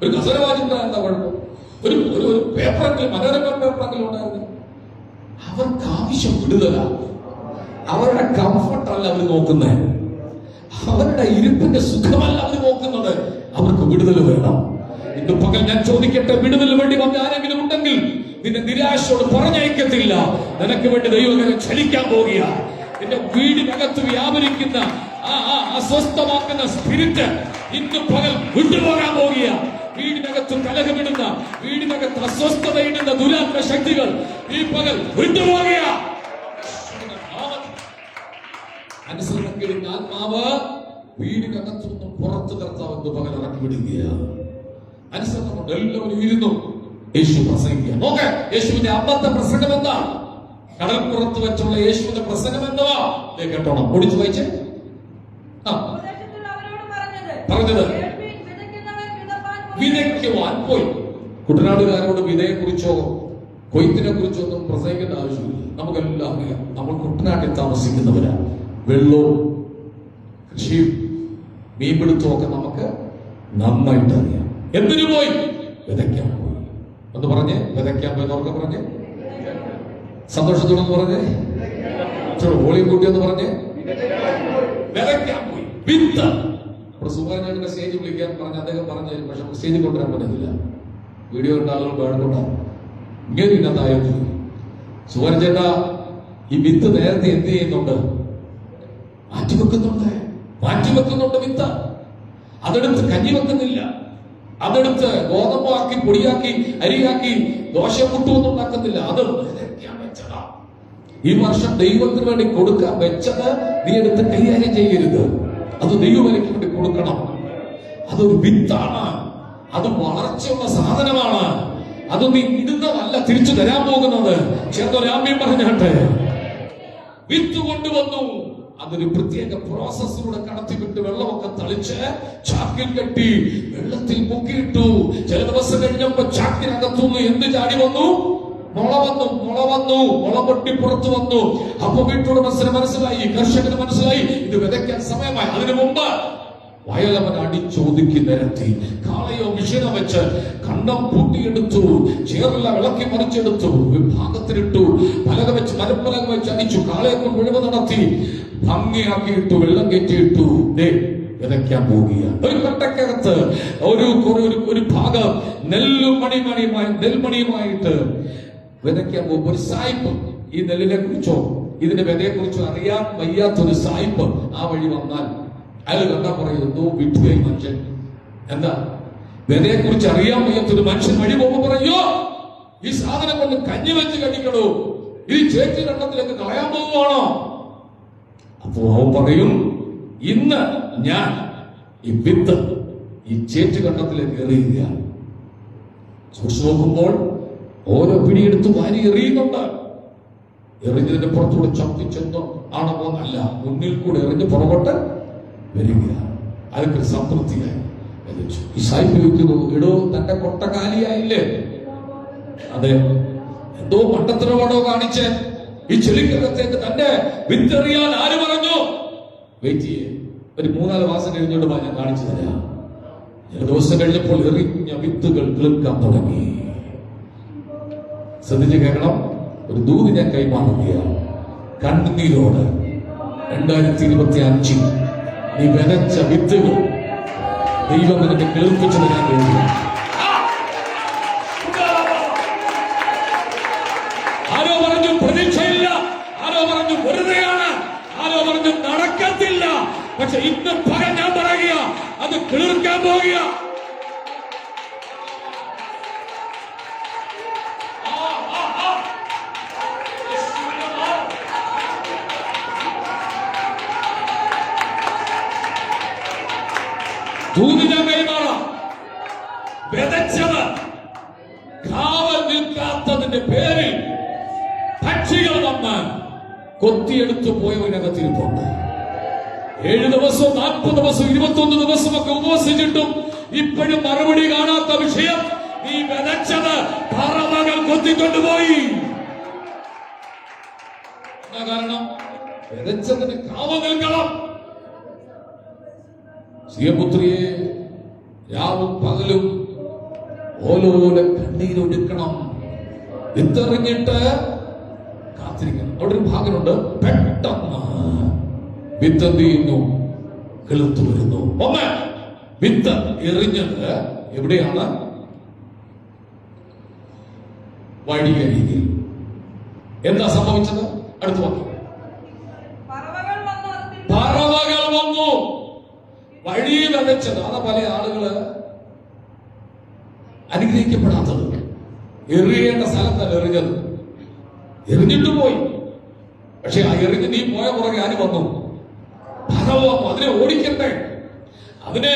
ഒരു കസേര വാങ്ങിണ്ടാ എന്താ കുഴപ്പം? ഒരു പേപ്പറെങ്കിലും, മനോരമ പേപ്പറെങ്കിലും ഉണ്ടായിരുന്നു. അവർക്ക് ആവശ്യം വിടുതല. അവരുടെ കംഫർട്ടല്ല അവർ നോക്കുന്നത്, അവരുടെ ഇരിപ്പിന്റെ സുഖമല്ല അവർ നോക്കുന്നത്. അവർക്ക് വിടുതൽ വേണം. ഇന്ന് പകൽ ഞാൻ ചോദിക്കട്ടെ, വിടുതൽ വേണ്ടി വന്ന ആരെങ്കിലും ഉണ്ടെങ്കിൽ നിന്നെ നിരാശയോട് പറഞ്ഞയക്കത്തില്ല. നിനക്ക് വേണ്ടി ദൈവം ചലിക്കാൻ പോകുക. നിന്റെ വീടിനകത്ത് വ്യാപരിക്കുന്ന അസ്വസ്ഥമാക്കുന്ന സ്പിരിറ്റ് ഇന്ന് പകൽ വിട്ടുപോകാൻ പോകുക. വീടിനകത്ത് കലഹമിടുന്ന, വീടിനകത്ത് അസ്വസ്ഥതയിടുന്ന ദുരാത്മ ശക്തികൾ ഈ പകൽ വിട്ടുപോകുക. അനുസരണക്കേടിന്റെ ആത്മാവ് വീടിനകത്തുനിന്നും പുറത്തു കർത്താവ് പകൽ ഇറക്കി വിടുകയാണ്. അനുസരണം കൊണ്ട് എല്ലാവരും ഇരുന്നു യേശു പ്രസംഗിക്കുക. നോക്ക്, യേശുവിന്റെ അമ്പത്തെ പ്രസംഗം എന്താ? കടൽപ്പുറത്ത് വെച്ചുള്ള യേശുവിന്റെ പ്രസംഗം എന്തുവാ? കേട്ടോണം, ഓടിച്ചു വായിച്ചേ. പറഞ്ഞത് വിതയ്ക്കുവാൻ പോയി. കുട്ടനാടുകാരോട് വിതയെ കുറിച്ചോ കൊയ്ത്തിനെ കുറിച്ചോ ഒന്നും പ്രസംഗിക്കേണ്ട ആവശ്യമില്ല. നമുക്കെല്ലാം അറിയാം. നമ്മൾ കുട്ടനാട്ടിൽ താമസിക്കുന്നവരാണ്. വെള്ളവും കൃഷിയും മീൻപിടുത്തവും ഒക്കെ നമുക്ക് നന്നായിട്ട് അറിയാം. എന്തിനു പോയി? വിതയ്ക്കാൻ പോയി. എന്ന് പറഞ്ഞ് വിതയ്ക്കാൻ പോയി. നോക്ക പറഞ്ഞ് സന്തോഷത്തോടെന്ന് പറഞ്ഞ് ഹോളിയും കൂട്ടിയെന്ന് പറഞ്ഞ് വിതയ്ക്കാൻ പോയി. വിത്ത് നമ്മുടെ സുഭാനേട്ടന്റെ സ്റ്റേജ് വിളിക്കാൻ പറഞ്ഞ് അദ്ദേഹം പറഞ്ഞു, പക്ഷെ സ്റ്റേജിൽ കൊണ്ടുവരാൻ പറ്റുന്നില്ല. വീഡിയോ കണ്ട ആളുകൾ വേണമെന്നുണ്ടാവും. ഇങ്ങനെ ഇന്നത്തായോ സുഭാന ചേട്ടാ, ഈ വിത്ത് നേരത്തെ എന്ത് ചെയ്യുന്നുണ്ട്? മാറ്റിവെക്കുന്നുണ്ട് വിത്ത്. അതെടുത്ത് കഞ്ഞി വെക്കുന്നില്ല. അതെടുത്ത് ഗോതമ്പാക്കി, പൊടിയാക്കി, അരിയാക്കി ദോശമുട്ടൊന്നും ഉണ്ടാക്കുന്നില്ല. അത് വെച്ചതാ. ഈ വർഷം ദൈവത്തിന് വേണ്ടി കൊടുക്കാൻ വെച്ചത് നീ എടുത്ത് കൈകാര്യം ചെയ്യരുത്. അത് ദൈവവിലയ്ക്ക് വേണ്ടി കൊടുക്കണം. അതൊരു വിത്താണ്. അത് വളർച്ചയുള്ള സാധനമാണ്. അത് നീ ഇടുന്നതല്ല തിരിച്ചു തരാൻ പോകുന്നത്. ചേർന്നൊരാമ്യം പറഞ്ഞാട്ടെ. വിത്ത് കൊണ്ടുവന്നു. അതൊരു പ്രത്യേക പ്രോസസ്സിലൂടെ കടത്തിവിട്ട് വെള്ളമൊക്കെ തളിച്ച് ചാക്കിൽ കെട്ടി വെള്ളത്തിൽ മുക്കിയിട്ടു. ചില ദിവസം കഴിഞ്ഞപ്പോ ചാക്കിനകത്തുനിന്ന് എന്ത് ചാടി വന്നു? മുള വന്നു. മുള പൊട്ടി പുറത്തു വന്നു. അപ്പൊ വീട്ടുടമസ്ഥന് മനസ്സിലായി, കർഷകന് മനസ്സിലായി, ഇത് വിതയ്ക്കാൻ സമയമായി. അതിനു മുമ്പ് വയലവൻ അടിച്ചൊതുക്കി നിരത്തി, കാളയോ മിഷീനോ വെച്ച് കണ്ടം പൂട്ടിയെടുത്തു, ചേർല വിളക്കി മറിച്ചെടുത്തു, വിഭാഗത്തിലിട്ടു, പലക വെച്ച് മരപ്പലക വെച്ച് അടിച്ചു, കാളയെ കൊണ്ട് ഒഴിവ് നടത്തി ഭംഗിയാക്കിയിട്ടു, വെള്ളം കയറ്റിയിട്ടു. വിതയ്ക്കാൻ പോവുകയാണ്. ഒരു കട്ടക്കകത്ത് ഒരു ഭാഗം നെൽമണിയുമായിട്ട് വിതയ്ക്കാൻ പോകും. ഒരു സായിപ്പ് ഈ നെല്ലിനെ കുറിച്ചോ ഇതിന്റെ വിതയെ കുറിച്ചോ അറിയാൻ വയ്യാത്തൊരു സായിപ്പ് ആ വഴി വന്നാൽ അയാൾ കണ്ടാ പറയുന്നു, വിട്ടുപോയി മനുഷ്യൻ. എന്താ? വിതയെ കുറിച്ച് അറിയാൻ വയ്യാത്തൊരു മനുഷ്യൻ വഴി പോകുമ്പോ പറയോ, ഈ സാധനം കൊണ്ട് കഞ്ഞി വെച്ച് കഴിക്കണോ? ഈ ചേച്ചി കണ്ടത്തിലേക്ക് കളയാൻ പോവുകയാണോ? അപ്പോ അവൻ പറയും, ഇന്ന് ഞാൻ ഈ വിത്ത് ഈ ചേച്ചു കണ്ടത്തിലേക്ക് എറിയുകയാണ്. സൂക്ഷിച്ചു നോക്കുമ്പോൾ ഓരോ പിടിയെടുത്ത് വാരി എറിയുന്നുണ്ട്. എറിഞ്ഞതിന്റെ പുറത്തൂടെ ചപ്പിച്ചെന്തോ ആണോ എന്നല്ല, മുന്നിൽ കൂടെ എറിഞ്ഞ് പുറകോട്ട് വരികയാണ്. അതൊക്കെ സംതൃപ്തിയായി. ഈ സായിപ്പ് ചോദിക്കുന്നു, എടോ തന്റെ കൊട്ട കാലിയായില്ലേ? അതെ. എന്തോ മണ്ടത്തരമാണോ കാണിച്ച് ഈ ചെളിക്കകത്തേക്ക് തന്റെ വിത്തെറിയാൻ ആര് പറഞ്ഞു? വെയിറ്റ് ചെയ്യേ, ഒരു 3-4 മാസം കഴിഞ്ഞോട്ട് ഞാൻ കാണിച്ചു തരാം. ചില ദിവസം കഴിഞ്ഞപ്പോൾ എറിഞ്ഞ വിത്തുകൾ കിളിർക്കാൻ തുടങ്ങി. ശ്രദ്ധിച്ച് കേൾക്കണം. ഒരു ദൂത് ഞാൻ കൈമാറുകയാണ്. കണ്ണുനീരോട് 2025 നീ വിതച്ച വിത്തുകൾ ദൈവം നിനക്ക് കേൾപ്പിച്ചു തരാൻ വേണ്ടി. ആരോ പറഞ്ഞു പ്രതീക്ഷയില്ല, ആരോ പറഞ്ഞു വെറുതെയാണ്, ആരോ പറഞ്ഞു നടക്കത്തില്ല. പക്ഷെ ഇന്ന് പകൽ ഞാൻ പറയുക, അത് കിളിർക്കാൻ പോകുക. ദൂതിനെ കൈമാറാം. വിതച്ചത് കാവൽ നിൽക്കാത്തതിന്റെ പേരിൽ പക്ഷികൾ വന്ന് കൊത്തിയെടുത്തു പോയവരകത്തിരിപ്പുണ്ട്. 7 ദിവസവും 40 ദിവസവും 21 ദിവസമൊക്കെ ഉപവസിച്ചിട്ടും ഇപ്പോഴും മറുപടി കാണാത്ത വിഷയം, നീ വിതച്ചത് പറവകൾ കൊത്തിക്കൊണ്ടുപോയി. എന്താ കാരണം? വിതച്ചതിന് കാവ നിൽക്കണം. സിയപുത്രിയെ രാവും പകലും ഓലോലെ കണ്ണീരൊടുക്കണം, വിത്തെറിഞ്ഞിട്ട് കാത്തിരിക്കണം. അവിടെ ഒരു ഭാഗമുണ്ട്, പെട്ടെന്ന് വിത്ത് എന്ത് കിളുത്തു വരുന്നു. ഒന്ന്, വിത്ത് എറിഞ്ഞത് എവിടെയാണ്? വഴിയരികിൽ. എന്താ സംഭവിച്ചത്? അടുത്ത് വന്നു, പറവകൾ വന്നു. വഴി വിതച്ചത്, അതാ പല ആളുകള് അനുഗ്രഹിക്കപ്പെടാത്തത്. എറിയേണ്ട സ്ഥലത്തല്ല എറിഞ്ഞത്, എറിഞ്ഞിട്ട് പോയി. പക്ഷെ ആ എറിഞ്ഞ് നീ പോയ പുറകെ ആര് വന്നു? പറവ വന്നു. അതിനെ ഓടിക്കണ്ടേ? അതിന്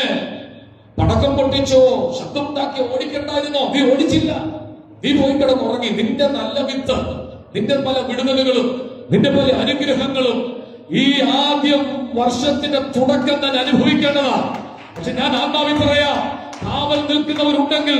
പടക്കം പൊട്ടിച്ചോ ശബ്ദം ഉണ്ടാക്കിയോ ഓടിക്കണ്ടായിരുന്നോ? നീ ഓടിച്ചില്ല. നീ പോയി കിടന്നുറങ്ങി. നിന്റെ നല്ല വിത്ത്, നിന്റെ പല വിടുതലുകളും, നിന്റെ പല അനുഗ്രഹങ്ങളും ഈ ആദ്യം വർഷത്തിന്റെ തുടക്കം തന്നെ അനുഭവിക്കേണ്ടതാണ്. പക്ഷെ ഞാൻ ആത്മാവിൽ പറയാം, കാവൽ നിൽക്കുന്നവരുണ്ടെങ്കിൽ